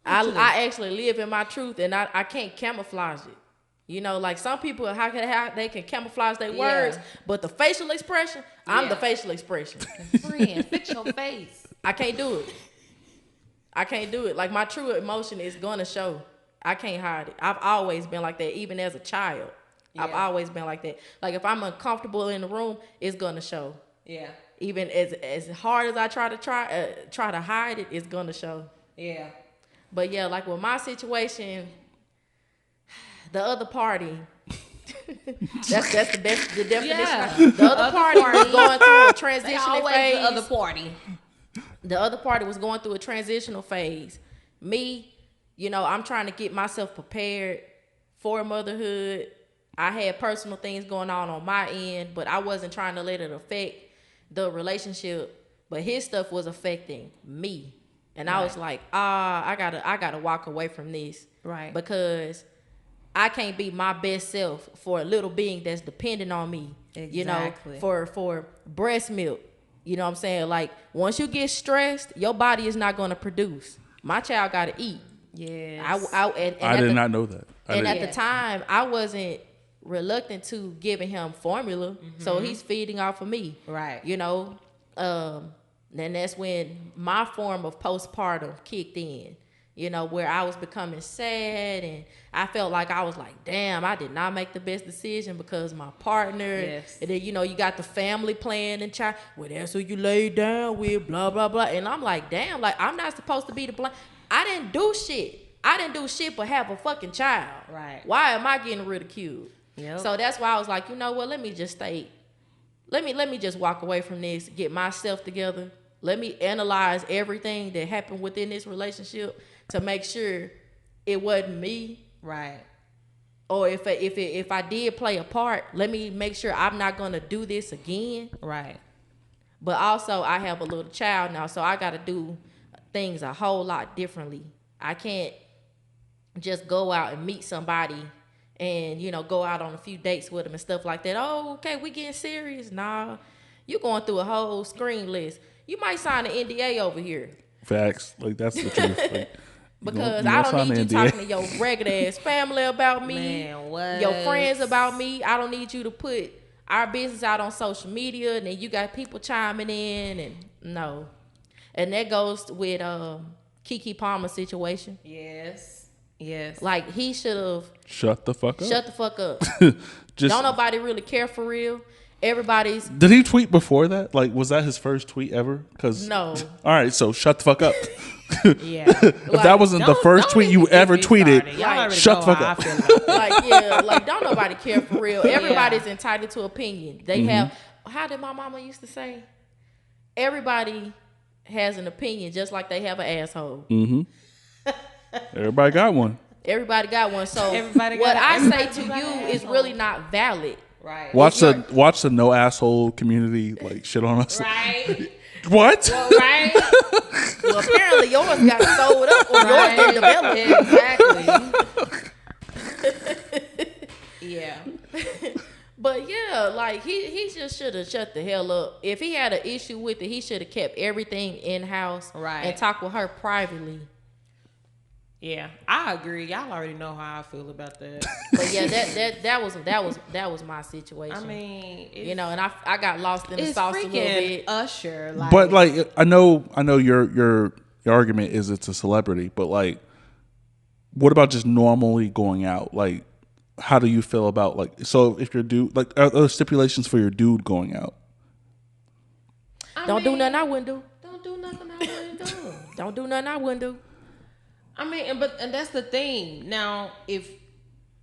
I actually live in my truth, and I can't camouflage it. Like some people, how they can camouflage their words, but the facial expression, I'm the facial expression. Friend, fix your face. I can't do it. Like my true emotion is gonna show. I can't hide it. I've always been like that, even as a child. Yeah. I've always been like that. Like if I'm uncomfortable in the room, it's gonna show. Yeah. Even as hard as I try to hide it, it's gonna show. Yeah. But yeah, like with my situation, the other party. that's the definition. Yeah. The other party was going through a transitional phase. The other party. The other party was going through a transitional phase. Me, I'm trying to get myself prepared for motherhood. I had personal things going on my end, but I wasn't trying to let it affect the relationship. But his stuff was affecting me. And I was like, I gotta walk away from this. Right. Because I can't be my best self for a little being that's dependent on me. Exactly. For breast milk. You know what I'm saying? Like, once you get stressed, your body is not going to produce. My child got to eat. Yes. I did not know that. At the time, I wasn't reluctant to giving him formula, so he's feeding off of me. Right. You know, then that's when my form of postpartum kicked in. You know, where I was becoming sad, and I felt like I was like, damn, I did not make the best decision because my partner. Yes. And then, you know, you got the family playing and child. Well, that's who you laid down with, blah, blah, blah. And I'm like, damn, like, I'm not supposed to be the blame. I didn't do shit. I didn't do shit but have a fucking child. Right. Why am I getting ridiculed? Yep. So that's why I was like, you know what? Let me just stay. Let me just walk away from this, get myself together. Let me analyze everything that happened within this relationship to make sure it wasn't me. Right. Or if I did play a part, let me make sure I'm not gonna do this again. Right. But also, I have a little child now, so I got to do things a whole lot differently. I can't just go out and meet somebody and, you know, go out on a few dates with them and stuff like that. Oh, okay, we getting serious? Nah, you going through a whole screen list. You might sign an NDA over here. Facts. Like, that's the truth. Like, because I don't need you talking to your regular ass family about me. Man, what? Your friends about me. I don't need you to put our business out on social media, and then you got people chiming in, and no. And that goes with Keke Palmer's situation. Yes. Yes. Like, he should have shut the fuck up. Shut the fuck up. Just, don't nobody really care for real. Everybody's. Did he tweet before that? Like, was that his first tweet ever? Cause no. All right, so shut the fuck up. Yeah. If like, that wasn't the first tweet you ever tweeted, like, shut the fuck up. Like, yeah, like, don't nobody care for real. Everybody's entitled to opinion. They have. How did my mama used to say? Everybody has an opinion, just like they have an asshole. Everybody got one. Everybody got one. So everybody what got, I say to you is really not valid. Right. Watch the no asshole community like shit on us. Right. What? Well, right. Well, apparently yours got sold up or yours didn't develop. Exactly. Yeah. But yeah, like he just should have shut the hell up. If he had an issue with it, he should have kept everything in house, right, and talked with her privately. Yeah, I agree. Y'all already know how I feel about that. But yeah, that was my situation. I mean, you know, and I got lost in the sauce a little bit. Usher, like, but like I know your argument is it's a celebrity, but like, what about just normally going out? Like, how do you feel about like? So if your dude, like, are there stipulations for your dude going out? Don't do nothing I wouldn't do. Don't do nothing I wouldn't do. Don't do nothing I wouldn't do. I mean, and that's the thing. Now,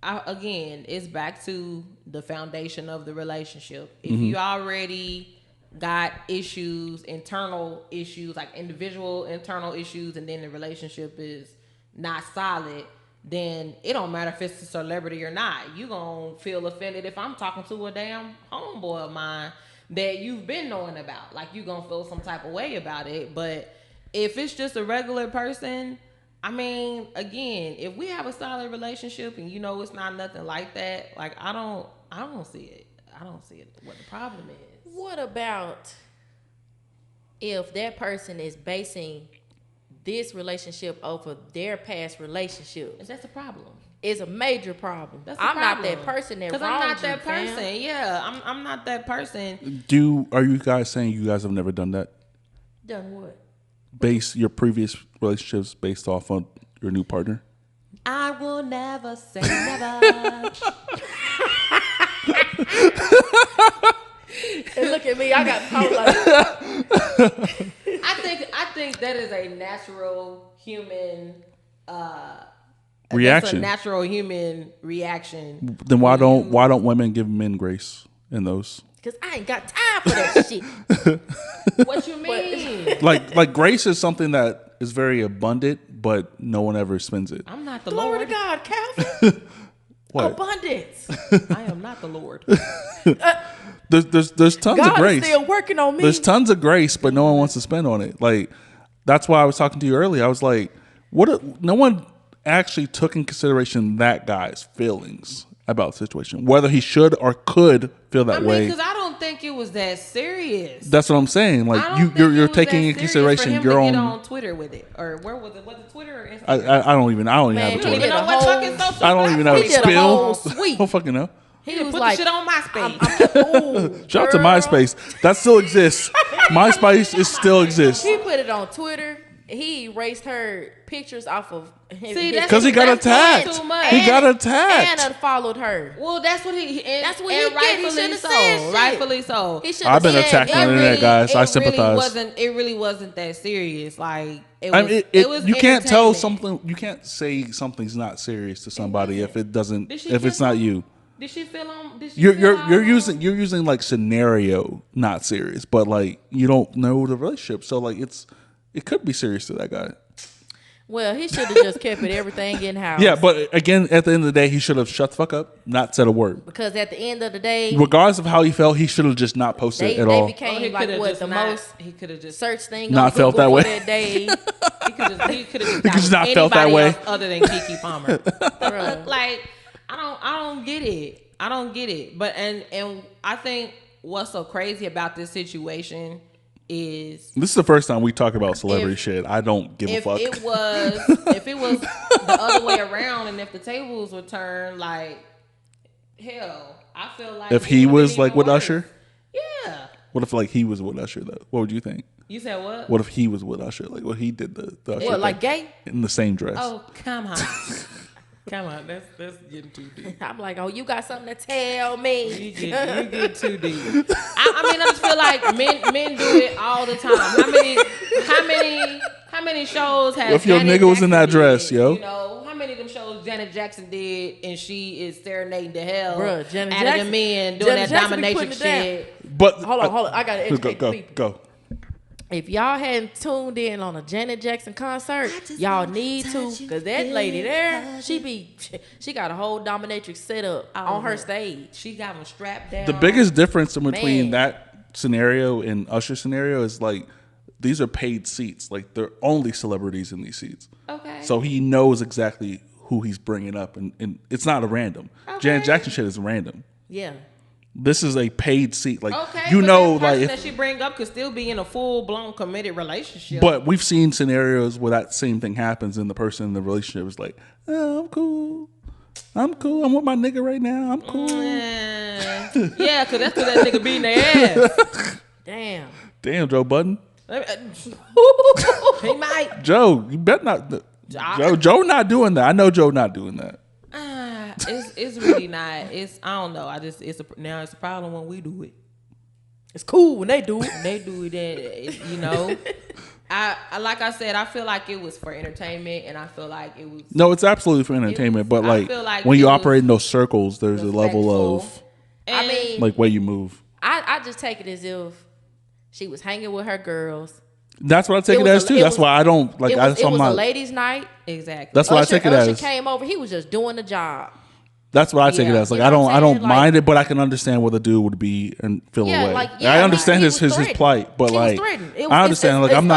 again, it's back to the foundation of the relationship. If you already got issues, internal issues, like individual internal issues, and then the relationship is not solid, then it don't matter if it's a celebrity or not. You gonna feel offended if I'm talking to a damn homeboy of mine that you've been knowing about. Like, you gonna feel some type of way about it. But if it's just a regular person, I mean, again, if we have a solid relationship and you know it's not nothing like that, like, I don't see it. I don't see it. What the problem is. What about if that person is basing this relationship over their past relationships? That's a problem. It's a major problem. I'm not that person that wronged you. I'm not that person. Yeah, I'm not that person. Are you guys saying you guys have never done that? Done what? Base your previous relationships based off on your new partner? I will never say never. And look at me, I got told like I think that is a natural human reaction. That's a natural human reaction. Then why don't women give men grace in those? Because I ain't got time for that shit. What you mean? Like grace is something that is very abundant, but no one ever spends it. I'm not the Glory Lord. to God, Calvin. What? Abundance. I am not the Lord. There's tons of grace. God is still working on me. There's tons of grace, but no one wants to spend on it. Like, that's why I was talking to you earlier. I was like, no one actually took in consideration that guy's feelings about the situation, whether he should or could feel that way. Because I don't think think it was that serious. That's what I'm saying. Like you're taking in consideration your own. Get on Twitter with it, or where was it? Was it Twitter or Instagram? I don't even have a Twitter. I don't even know. Spill. I don't fucking know. He was put like, the shit on MySpace. Shout out to MySpace. That still exists. MySpace still exists. He put it on Twitter. He erased her pictures off of him. See, because he got attacked. He got attacked and unfollowed her. Well, that's what he. That's what he rightfully so. Said rightfully so. I've been attacked on the internet, guys. I sympathize. It really wasn't that serious. Like it was. You can't tell something. You can't say something's not serious to somebody if it doesn't. If it's not you. Did she feel on? You're using like scenario not serious, but like you don't know the relationship, so like it could be serious to that guy. Well, he should have just kept everything in house. Yeah, but again, at the end of the day, he should have shut the fuck up, not said a word. Because at the end of the day, regardless of how he felt, he should have just not posted at all. They became like what the most he could have just search thing. Not felt that way. That day. he could have just not felt that way other than Keke Palmer. Like I don't get it. I don't get it. But and I think what's so crazy about this situation is this is the first time we talk about celebrity shit. I don't give a fuck. If it was the other way around, and if the tables were turned, like hell, I feel like if he was like with Usher, yeah. What if like he was with Usher though? What would you think? You said what? What if he was with Usher? Like what he did the Usher what, like gay in the same dress? Oh come on. Come on, that's getting too deep. I'm like, oh, you got something to tell me. You get too deep. I mean, I just feel like men do it all the time. How many shows have if your Janet nigga was Jackson in that dress, did? yo? You know, how many of them shows Janet Jackson did, and she is serenading to hell, bruh, Janet out of the men doing Janet that dominatrix shit. But hold on, I gotta educate the people. Go. If y'all hadn't tuned in on a Janet Jackson concert, y'all need to, because that lady there, she got a whole dominatrix set up on her stage. She got them strapped down. The biggest difference in between that scenario and Usher scenario is like these are paid seats. Like they're only celebrities in these seats. Okay. So he knows exactly who he's bringing up, and it's not a random. Okay. Janet Jackson shit is random. Yeah. This is a paid seat, like okay, you know, like that she bring up could still be in a full blown committed relationship. But we've seen scenarios where that same thing happens, and the person in the relationship is like, "Oh, I'm cool, I'm with my nigga right now, I'm cool." Yeah, because that's because that nigga beating their ass. Damn, Joe Budden. He might. Joe, you better not. Joe not doing that. I know Joe not doing that. It's really not. I don't know. Now it's a problem when we do it. It's cool when they do it. They do it. You know. I like I said, I feel like it was for entertainment, and I feel like it was. No, it's absolutely for entertainment, but like when you operate in those circles, there's a level of. I mean, like way you move. I just take it as if she was hanging with her girls. That's what I take it as too. That's why I don't like. It was a ladies' night. Exactly. That's what I take it as. Usher came over. He was just doing the job. That's what I take it as. Like I don't mind it, but I can understand what the dude would be and feel away. I understand his plight, but like I understand. Like I'm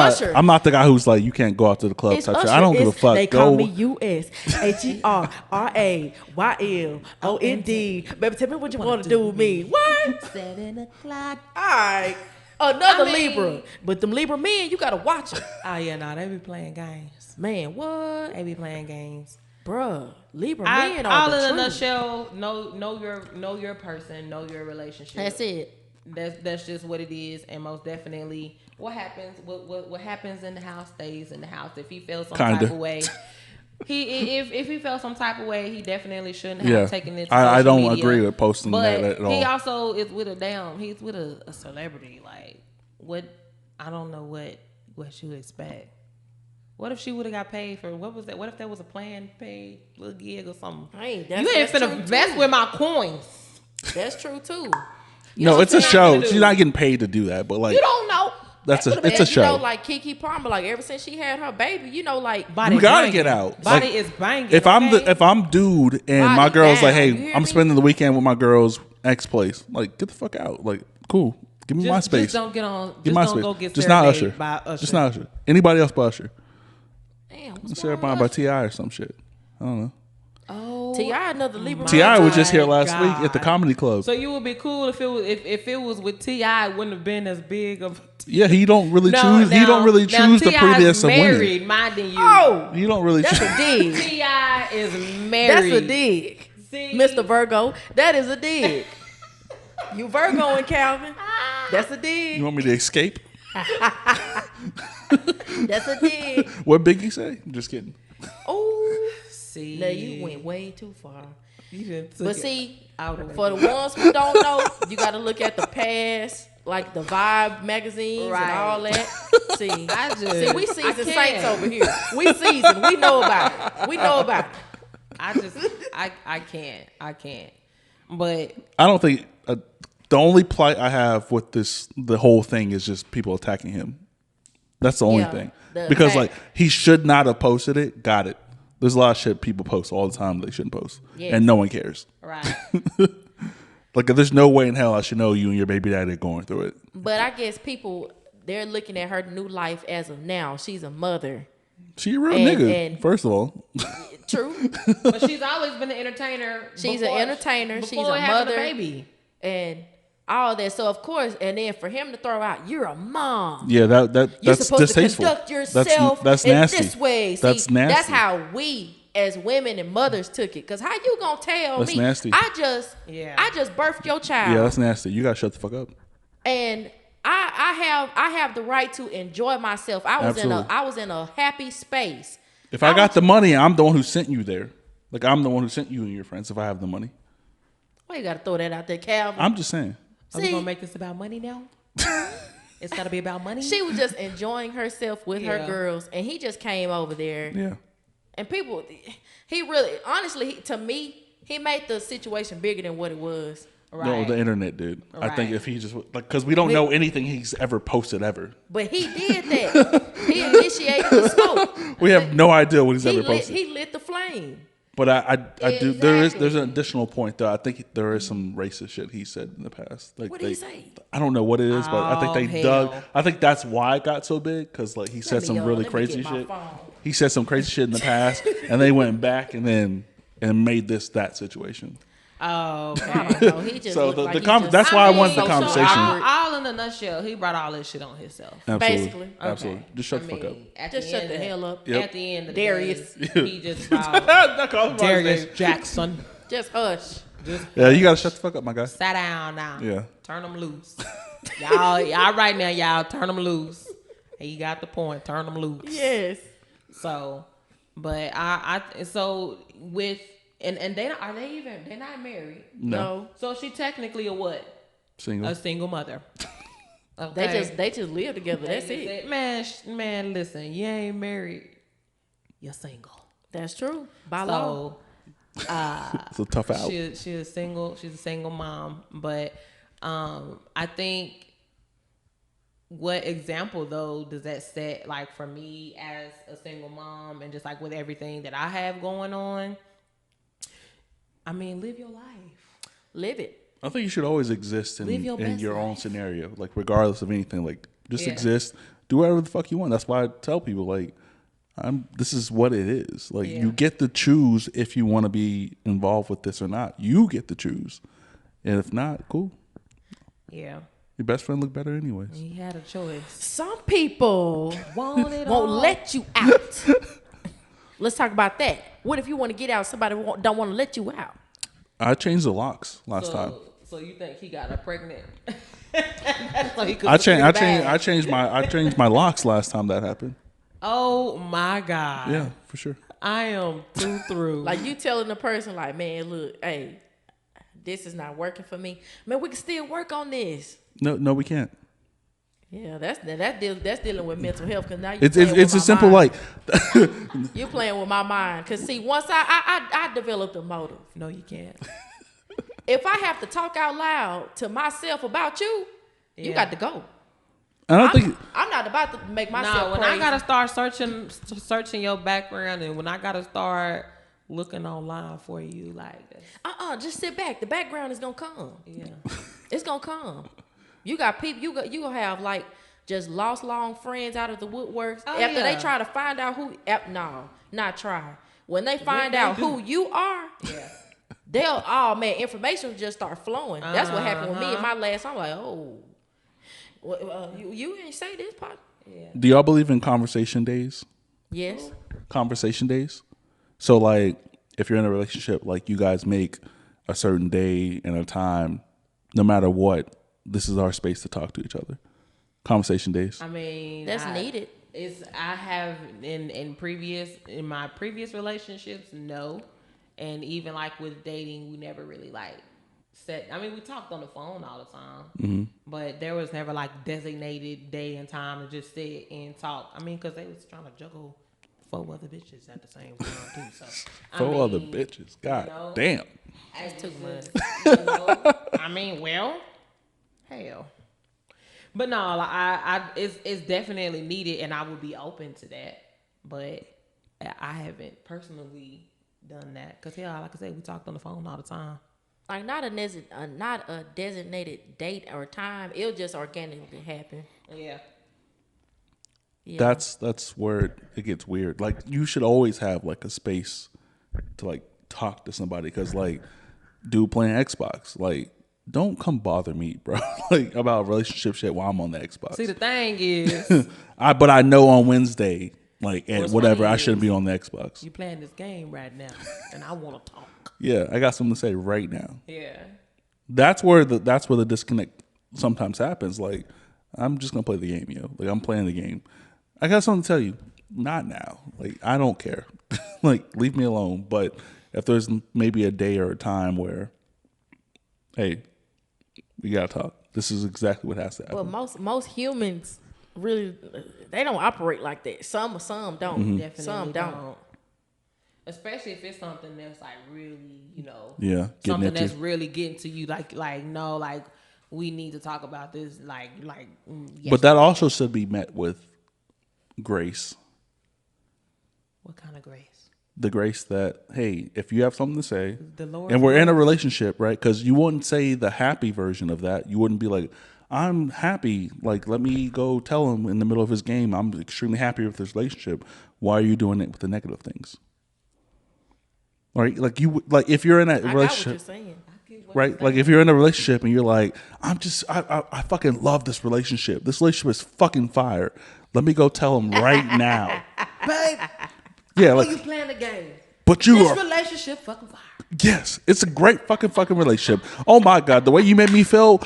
not the guy who's like you can't go out to the club type shit. I don't give a fuck. They call me USHERRAYLOND. Baby, tell me what you want to do with me. What? Set in a cloud. All right. Another Libra. But them Libra men, you gotta watch them. Oh yeah, no, they be playing games. Man, what? They be playing games. Bruh, Libra men are the truth. All in a nutshell, know your person, know your relationship. That's it. That's just what it is, and most definitely, what happens in the house stays in the house. If he feels some type of way, if he felt some type of way, he definitely shouldn't have taken it. I don't agree with posting that at all. He also is with he's with a celebrity. Like what? I don't know what you expect. What if she would have got paid for what was that? What if that was a planned paid little gig or something? Hey, you ain't finna mess with my coins. That's true too. No, it's a show. She's not getting paid to do that, but like you don't know. It's a show. You know, like Keke Palmer, like ever since she had her baby, you know, like you gotta get out. Body is banging. If I'm dude and my girl's like, hey, I'm spending the weekend with my girl's ex place, like get the fuck out. Like cool, give me my space. Just don't get on. Give my space. Go get just not Usher. By Usher. Just not Usher. Anybody else but Usher. Damn, Serenade by T.I. or some shit. I don't know. Oh, T.I. another Libra. T.I. was just here last God. week at the comedy club. So you would be cool if it was if it was with T.I. It wouldn't have been as big of. Yeah, he don't really choose. He don't really choose the prettiest of women. Married, minding you. Oh, You don't really. that's a dig. T.I. is married. That's a dig. See? Mr. Virgo, that is a dig. You Virgo and Calvin. That's a dig. You want me to escape? That's a dig. What Biggie say? I'm just kidding. Oh, See, no, you went way too far. You just took But it see, out of for the ones who don't know, you got to look at the past, like the Vibe magazines Right. and all that. See, see, we seasoned can't. saints over here. We seasoned. We know about it. We know about it. I can't. But I don't think the only plight I have with the whole thing is just people attacking him. That's the only Yeah, thing. the Because fact- like he should not have posted it. Got it. There's a lot of shit people post all the time they shouldn't post, Yes. and no one cares. right. Like there's no way in hell I should know you and your baby daddy are going through it. But I guess people, they're looking at her new life as of now. She's a mother. She a real And- nigga. and- First of all, True. But she's always been an entertainer. She's before- an entertainer. She's before a having mother. baby. And all that. So, of course, and then for him to throw out, you're a mom. yeah, You're that's supposed distasteful. to conduct yourself that's in nasty. this way. See, That's nasty. That's how we as women and mothers took it. Because how you going to tell That's me? nasty. I just birthed your child. Yeah, that's nasty. You gotta shut the fuck up. And I have the right to enjoy myself. Absolutely. I was in a happy space. If I got the money, I'm the one who sent you there. Like I'm the one who sent you and your friends. If I have the money, Why you got to throw that out there, Calvin? I'm just saying. Are we See, gonna make this about money now? It's gotta be about money. she was just enjoying herself with her Yeah. girls, and he just came over there. Yeah. And people, he really, honestly, to me, he made the situation bigger than what it was. right. No, the internet did. I think Right. if he just like, because we don't know anything he's ever posted ever. But he did that. He initiated the smoke. We have no idea what he's He ever lit, posted. he lit the flame. But I do. There's Exactly. an additional point though. I think there is some racist shit he said in the past. Like What did he say? I don't know what it is, but I think they Oh, dug. hell. I think that's why it got so big because like he said some really crazy Let me shit. get my phone. He said some crazy shit in the past, and they went back and made this that situation. Oh, okay. I don't know. He just So looked the- like the he com- just- that's why I wanted the so conversation. awkward. all in a nutshell, he brought all this shit on himself. Absolutely, Basically. absolutely. Okay. Just shut I the fuck up. mean, at Just the shut end the of- hell up. Yep. At the end of Darius. the day, he just brought Not call him by his Darius name. Jackson. Just hush. Yeah, you gotta shut the fuck up, my guy. Sat down now. Yeah. Turn them loose. y'all right now, y'all turn them loose. And you got the point. Turn them loose. Yes. So, but so with and they are they even they're not married. No. So she technically a what? Single. A single mother. Okay. They just live together. That's They it. said, man, listen, you ain't married. You're single. That's true. By law. So It's a tough out. she's a single mom. But I think what example though does that set like for me as a single mom and just like with everything that I have going on? I mean, live your life. Live it. I think you should always exist Live your in best your own life. scenario, like regardless of anything. Like just Yeah. exist, do whatever the fuck you want. That's why I tell people like, this is what it is. Like Yeah. you get to choose if you want to be involved with this or not. You get to choose, and if not, cool. Yeah. Your best friend look better anyways. He had a choice. Some people Want it won't all. let you out. Let's talk about that. What if you want to get out? Somebody don't want to let you out. I changed the locks last time. So you think he got her pregnant? So he could I secure changed. the bag. I changed my locks last time that happened. Oh my God. Yeah, for sure. I am too through. Like you telling the person, like, man, look, hey, this is not working for me. Man, we can still work on this. No, we can't. Yeah, that's dealing with mental health. Cause now you It's a simple like. you're playing with my mind. Cause see, once I developed a motive. no, you can't. If I have to talk out loud to myself about you, you Yeah. got to go. I don't think. I'm not about to make myself No, when crazy. I gotta start searching your background, and when I gotta start looking online for you, like, just sit back. The background is gonna come. yeah, It's gonna come. You got people. You gonna have like just lost long friends out of the woodworks Oh, after they yeah. try to find out who. No, not try. When they find out who you are, they'll information will just start flowing. That's what happened with me in my last. I'm like, oh, you ain't say this part. Yeah. Do y'all believe in conversation days? Yes. Conversation days. So like, if you're in a relationship, like you guys make a certain day and a time, no matter what, this is our space to talk to each other. Conversation days. I mean, that's needed. I have in my previous relationships, no, and even like with dating, we never really like set. I mean, we talked on the phone all the time, but there was never like designated day and time to just sit and talk. I mean, because they was trying to juggle 4 other bitches at the same time too. So 4 other bitches. God damn. That's too much. I mean, well, hell. But no, it's definitely needed, and I would be open to that. But I haven't personally done that because, like I said, we talked on the phone all the time. Like not a designated date or time. It'll just organically happen. Yeah. That's where it gets weird. Like you should always have like a space to like talk to somebody because like dude playing Xbox, like don't come bother me, bro. Like about relationship shit while I'm on the Xbox. See, the thing is, but I know on Wednesday, like at whatever, I shouldn't be on the Xbox. You playing this game right now, and I want to talk. Yeah, I got something to say right now. Yeah, that's where the disconnect sometimes happens. Like I'm just gonna play the game, yo. Like I'm playing the game. I got something to tell you. Not now. Like I don't care. Like leave me alone. But if there's maybe a day or a time where, hey, we gotta talk. This is exactly what has to happen. Well, most humans really they don't operate like that. Some don't. Definitely some don't. Especially if it's something that's like really, getting something that's really getting to you. Like no, like we need to talk about this. Like. But that also should be met with grace. What kind of grace? The grace that, hey, if you have something to say, the Lord, and we're in a relationship, right? Because you wouldn't say the happy version of that. You wouldn't be like, I'm happy. Like, let me go tell him in the middle of his game, I'm extremely happy with this relationship. Why are you doing it with the negative things? Right? Like if you're in a relationship, what you're saying. Right? Like if you're in a relationship and you're like, I fucking love this relationship. This relationship is fucking fire. Let me go tell him right now. Babe. Yeah, like you playing the game. But this relationship fucking fire. Yes, it's a great fucking relationship. Oh my God, the way you made me feel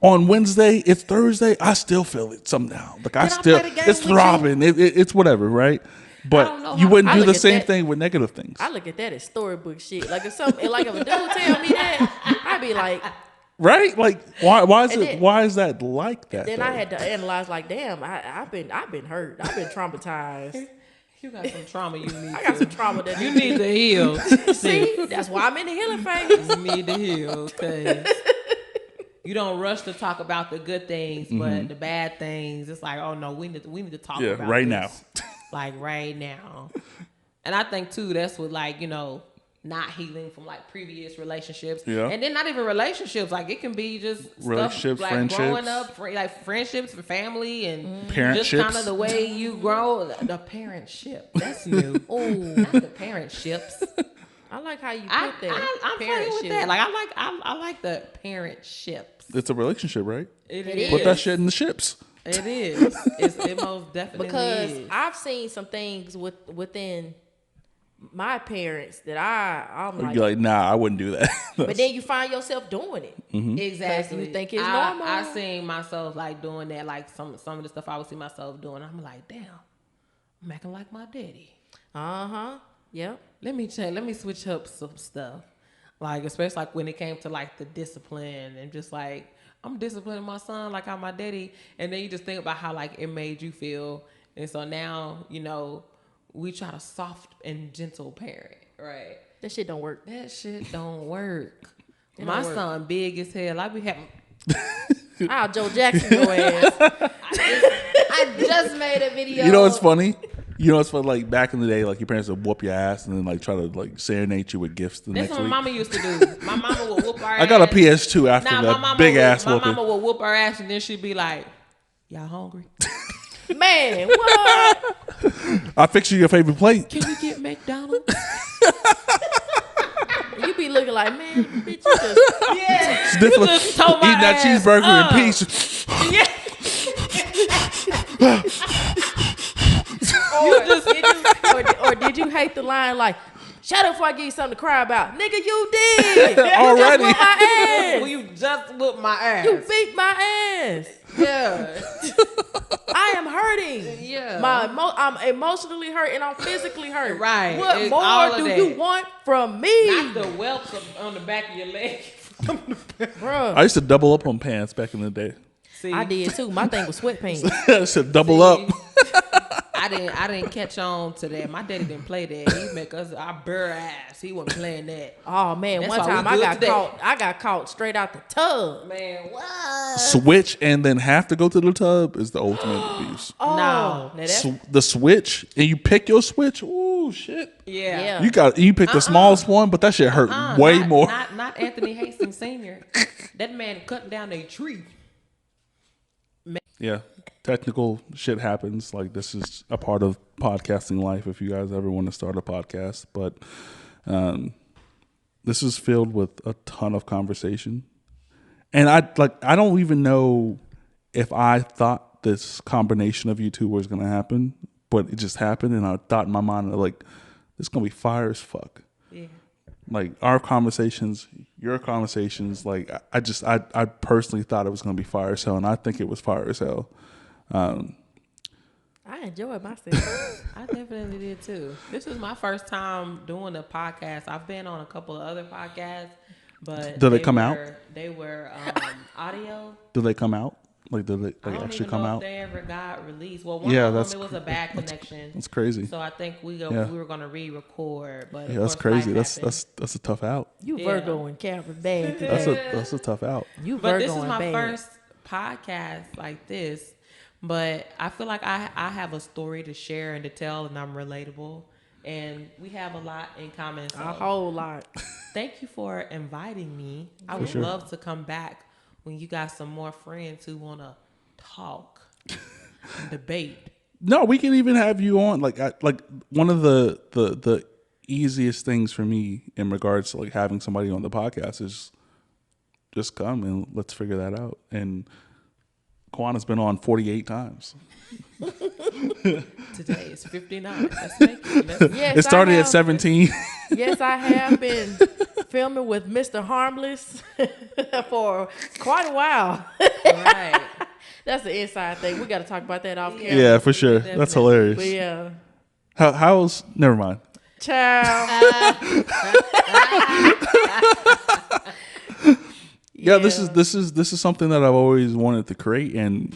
on Wednesday, it's Thursday, I still feel it somehow. Like it's throbbing. It's whatever, right? But you wouldn't do the same thing with negative things. I look at that as storybook shit. Like if a dude tell me that, I'd be like, right? Like why is that like that? Then I had to analyze like, damn, I've been hurt. I've been traumatized. You got some trauma you need. I got some trauma that you need to heal. See, that's why I'm in the healing phase. You need to heal because you don't rush to talk about the good things, but the bad things, it's like, oh no, we need to talk about right this. now. Like right now. And I think too, that's what like, not healing from like previous relationships. Yeah. And then not even relationships. Like it can be just relationships, stuff, like friendships. Growing up, like friendships and family and parentships. just kind of the way you grow. The parentship. That's new. Oh, not the parentships. I like how you put that. I'm playing with that. Like I like the parentships. It's a relationship, right? It is. Put that shit in the ships. It is. It most definitely because is. I've seen some things within my parents that I'm like, you're like, nah, I wouldn't do that. But then you find yourself doing it. Exactly. You think it's normal. I seen myself like doing that, like some of the stuff I would see myself doing. I'm like, damn, I'm acting like my daddy. Yep. Let me switch up some stuff. Like especially like when it came to like the discipline and just like I'm disciplining my son like how my daddy, and then you just think about how like it made you feel, and so now we try to soft and gentle parent, right? That shit don't work. That shit don't work. My son big as hell. I be having Joe Jackson your ass. I just made a video. You know what's funny? Like back in the day, like your parents would whoop your ass and then like try to like serenade you with gifts the next week. That's what my mama used to do. My mama would whoop our ass. I got a PS2 after that big ass whooping. My mama would whoop our ass and then she'd be like, "Y'all hungry?" Man, what? I fix you your favorite plate. Can you get McDonald's? You be looking like, man, bitch, you just Yeah. Sniffling, You just told my eating that ass cheeseburger up. in peace. Yeah. or did you hate the line like, shut up before I give you something to cry about? Nigga, you did. Already. You just whooped my ass. Well, you just whooped my ass. You beat my ass. Yeah. I am hurting. Yeah. I'm emotionally hurt and I'm physically hurt. Right. What It's all more of do that. you want from me? Not the welts on the back of your leg. Bruh. I used to double up on pants back in the day. See, I did too. My thing was sweatpants. I used to double up. I didn't catch on to that. My daddy didn't play that. He make us our bare ass. He wasn't playing that. Oh man, That's one why we time I good got today. caught. I got caught straight out the tub. Man, what? Switch and then have to go to the tub is the ultimate abuse. Oh, No. now that's The switch and you pick your switch. Ooh, shit. Yeah. Yeah. You pick the smallest one, but that shit hurt way not, more. Not Anthony Hastings Sr. That man cutting down a tree. Yeah, technical shit happens. Like, this is a part of podcasting life if you guys ever want to start a podcast. But this is filled with a ton of conversation. And I don't even know if I thought this combination of you two was going to happen, but it just happened. And I thought in my mind, like, this is going to be fire as fuck. Yeah. Like, our conversations, your conversations, like, I personally thought it was going to be fire as hell, and I think it was fire as hell. I enjoyed myself. I definitely did too. This is my first time doing a podcast. I've been on a couple of other podcasts, but Did they come out? They were audio. Did they come out? Like, did I they don't actually even come know out? if they ever got released. Well, one Yeah, of that's them, it was a bad connection. That's crazy. So I think we Yeah. were gonna re-record, but Yeah, of that's course life crazy. That's happened. a tough out. You Yeah. Virgo and Captain bad today. That's a tough out. You But Virgo this is and my bad. first podcast like this. But I feel like I have a story to share and to tell, and I'm relatable, and we have a lot in common. So A whole lot. thank you for inviting me. I would sure. love to come back when you got some more friends who want to talk and debate. No, we can even have you on. Like one of the easiest things for me in regards to like having somebody on the podcast is just come and let's figure that out. And Kawahna's been on 48 times. Today is 59. Let's make it. Yes, It started I at have, 17. Yes, I have been filming with Mr. Harmless for quite a while. Right. That's the inside thing. We got to talk about that off camera. Yeah, for sure. That's hilarious. But yeah. How's never mind. Child. Yeah, this is something that I've always wanted to create, and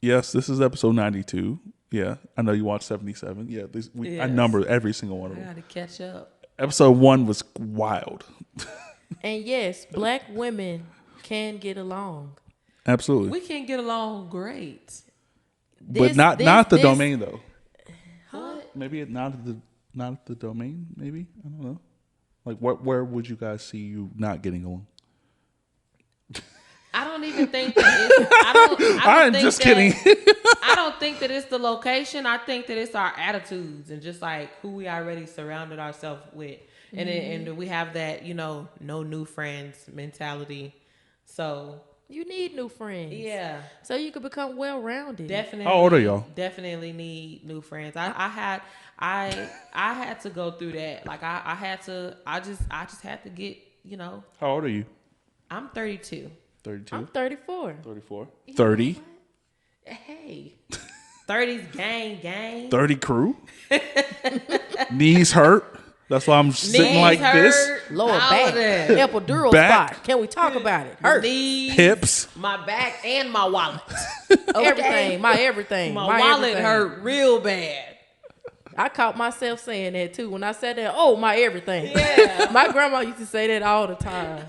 yes, this is episode 92. Yeah, I know you watched 77. Yeah, I Yes. numbered every single one of I them. got to catch up. Episode 1 was wild. And yes, black women can get along. Absolutely, We can get along great. but not the this- domain though. What? Maybe not the domain. Maybe I don't know. Like, where would you guys see you not getting along? I don't even think that it's, I don't I'm think just that- kidding. I don't think that it's the location. I think that it's our attitudes and just like who we already surrounded ourselves with. And we have that, no new friends mentality. So You need new friends. yeah, So you can become well-rounded. definitely. How old are y'all? Definitely need new friends. I had to go through that. Like I just had to get, How old are you? I'm 32. 32. I'm 34. 34. 30. Hey. 30s gang. 30 crew. Knees hurt. That's why I'm sitting Knees like this. hurt, Lower all back. of that. Epidural Back. spot. Can we talk about it? Hurt. Knees, Hips. my back, and my wallet. Everything. My everything. My wallet everything. hurt real bad. I caught myself saying that too. When I said that, oh, my everything. Yeah. My grandma used to say that all the time.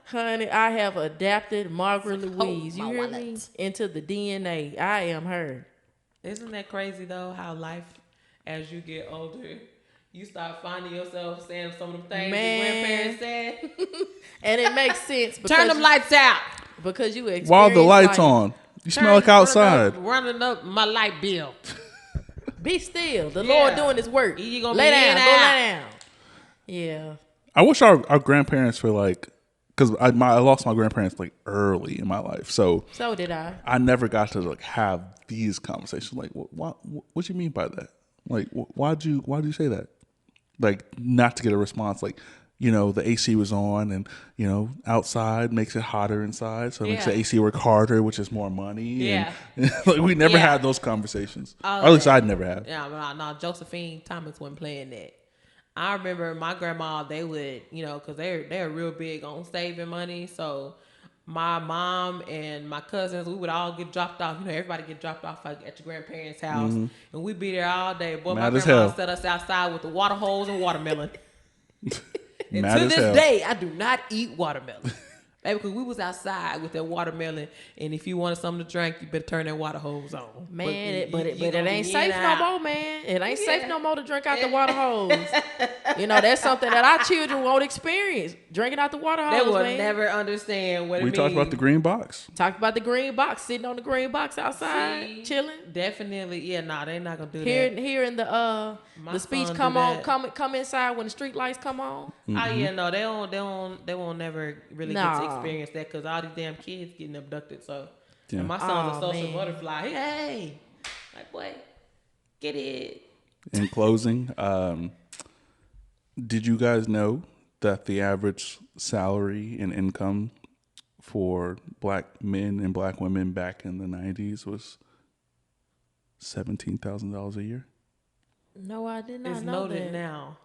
Honey, I have adapted Margaret Louise, you my hear me? wallet. Into the DNA. I am her. Isn't that crazy though? How life, as you get older, you start finding yourself saying some of the things Man. your grandparents said. And it makes sense because Turn them lights out. because you experience While the lights life. on. You smell like outside. Running up my light bill. Be still. The Lord doing His work. You gonna lay be down. in Go and out. lay down. Yeah. I wish our grandparents were like, because I lost my grandparents like early in my life, so did I. I never got to like have these conversations. Like, what you mean by that? Like, why'd you say that? Like, not to get a response. Like, the AC was on, and outside makes it hotter inside, so it makes the AC work harder, which is more money. Yeah. And, like, we never had those conversations. Oh, or at least I'd never have. Yeah, but no, Josephine Thomas wasn't playing that. I remember my grandma, they would, because they're real big on saving money. So my mom and my cousins, we would all get dropped off. Everybody get dropped off like, at your grandparents' house. And we'd be there all day. Boy, Mad my as grandma hell. set us outside with the water hose and watermelon. And Mad to as this hell. day, I do not eat watermelon. Baby, because we was outside with that watermelon, and if you wanted something to drink, you better turn that water hose on. Man, but it gonna ain't be safe in no and more, out. man. It ain't safe no more to drink out the water hose. That's something that our children won't experience. Drinking out the water hose, They will man. never understand what it We means. talked about the green box. Talked about the green box, sitting on the green box outside, See? chilling. Definitely, yeah, nah, they're not gonna do that. Hearing the My speech son come do on, that. come inside when the street lights come on. Oh yeah, no, they won't never really get to Nah. experience that because all these damn kids getting abducted. So, Yeah. and my son's a Oh, social man. butterfly. Hey, like boy, get it. In closing, did you guys know that the average salary and income for black men and black women back in the 90s was $17,000 a year? No, I did not It's know noted that. now.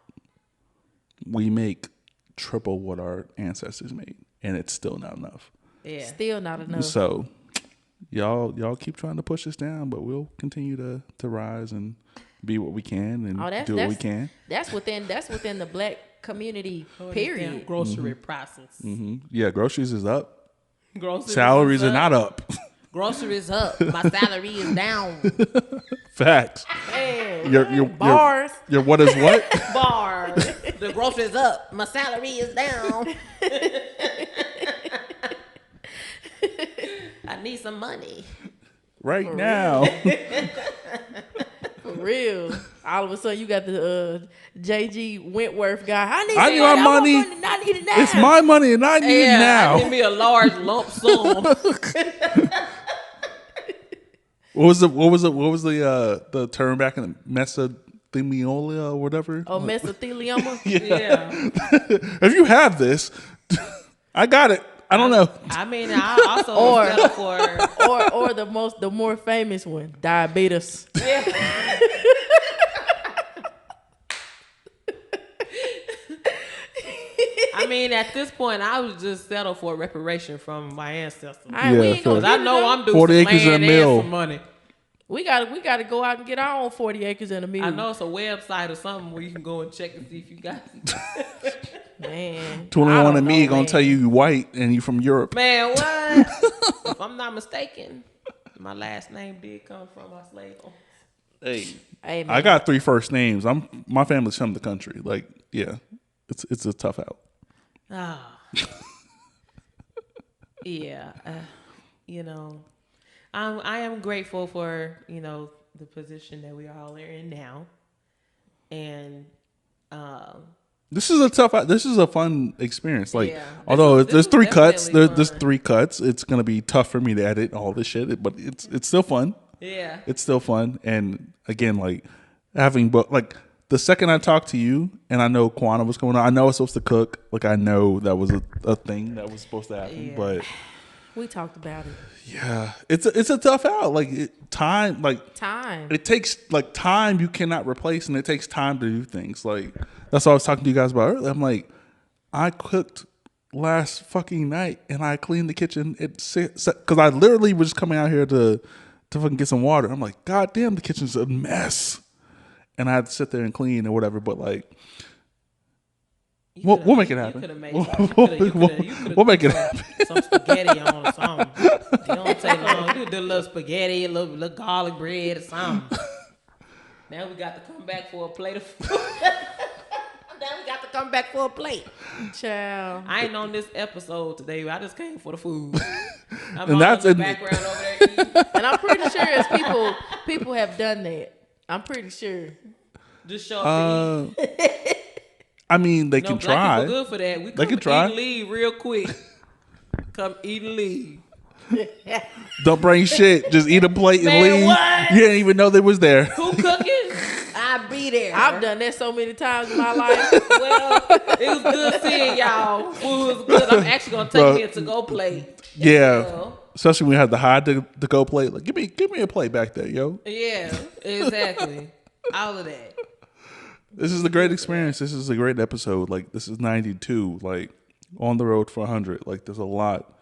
We make triple what our ancestors made, and it's still not enough. Yeah. Still not enough. So y'all keep trying to push us down, but we'll continue to rise and be what we can and do what we can. That's within the black community. Period. Grocery prices. Yeah, groceries is up. Groceries Salaries is are not up. Groceries up. My salary is down. Facts. Man, Your bars. Your what is what? Bars. The groceries up. My salary is down. I need some money. Right now. For real. All of a sudden, you got the J.G. Wentworth guy. I need I some need my money. I want money. I need it now. It's my money and I need it now. Give me a large lump sum. What was the term back in mesothelioma or whatever? Oh, mesothelioma. Yeah. If you have this, I got it. I don't know. I mean, I also settle for. or the more famous one, diabetes. I mean, at this point, I would just settle for reparation from my ancestors. All right, we ain't gonna Because I get it, know though. I'm doing 40 some acres and land a mill. and some money. We gotta go out and get our own 40 acres and a mule. I know it's a website or something where you can go and check and see if you got Man, 21 and me know, gonna man. tell you white and you from Europe. Man, what? If I'm not mistaken, my last name did come from my slave owners. Hey, man. I got 3 first names. My family's from the country. Like, yeah, it's a tough out. Ah. Yeah. I am grateful for, the position that we all are in now. And This is a fun experience. Like, Yeah. although This there's was 3 cuts, definitely there's fun. 3 cuts. It's gonna be tough for me to edit all this shit, but it's still fun. yeah. It's still fun. And again, like having like the second I talked to you and I know Kawahna was going on, I know I was supposed to cook. Like I know that was a thing that was supposed to happen. Yeah. But We talked about it. yeah, it's a tough out. Like time. It takes like time you cannot replace, and it takes time to do things. Like that's what I was talking to you guys about earlier. I'm like, I cooked last fucking night and I cleaned the kitchen because I literally was just coming out here to fucking get some water. I'm like, God damn, the kitchen's a mess, and I had to sit there and clean or whatever. But like, we'll make it happen. You could have made We'll make it happen. some spaghetti on or something. It don't take long. You do a little spaghetti, a little garlic bread or something. Now we got to come back for a plate of food. Child. I ain't on this episode today. I just came for the food. I'm And that's in in- the background over there eating. And I'm pretty sure as people have done that. I'm pretty sure. Just show up to eat. I mean, they No, can black try. people good for that. We They come can try. eat and leave real quick. Come eat and leave. Don't bring shit. Just eat a plate and Man, leave. what? You didn't even know they was there. Who cooking? I be there. I've done that so many times in my life. Well, it was good seeing y'all. Food was good. I'm actually gonna take Bro. me a to-go plate. Yeah. Well. Especially when we had to hide the go plate. Like, give me a plate back there, yo. Yeah, exactly. All of that. This is a great experience. This is a great episode. Like, this is 92. Like, on the road for 100. Like, there's a lot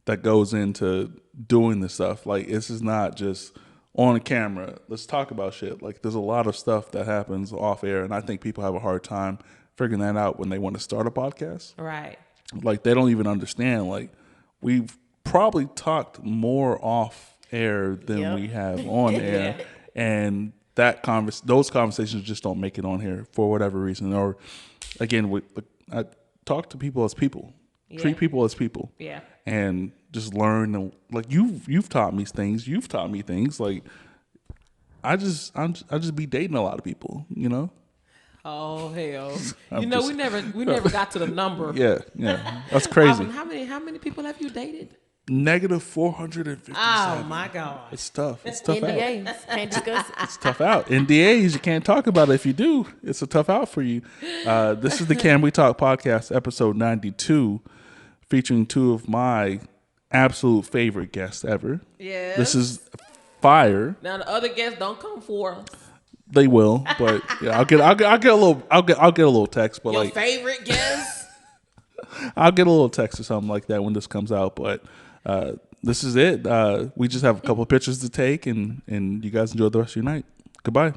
that goes into doing this stuff. Like, this is not just on camera. Let's talk about shit. Like, there's a lot of stuff that happens off air, and I think people have a hard time figuring that out when they want to start a podcast. Right. Like, they don't even understand. Like, we've probably talked more off air than we have on air, and those conversations just don't make it on here for whatever reason. Or again, I talk to people as people, treat people as people, and just learn. Like you've taught me things, you've taught me things. Like I just be dating a lot of people, you know. Oh hell! I'm we never got to the number. Yeah, that's crazy. How many people have you dated? Negative 457. Oh my god! It's tough. It's tough out. NDAs. Can't discuss it. It's tough out. NDAs, you can't talk about it. If you do, it's a tough out for you. This is the Can We Talk podcast, episode 92, featuring two of my absolute favorite guests ever. Yeah. This is fire. Now the other guests don't come for us. They will, but yeah, I'll get a little text, but Your like favorite guest? I'll get a little text or something like that when this comes out. But this is it. We just have a couple of pictures to take, and you guys enjoy the rest of your night. Goodbye.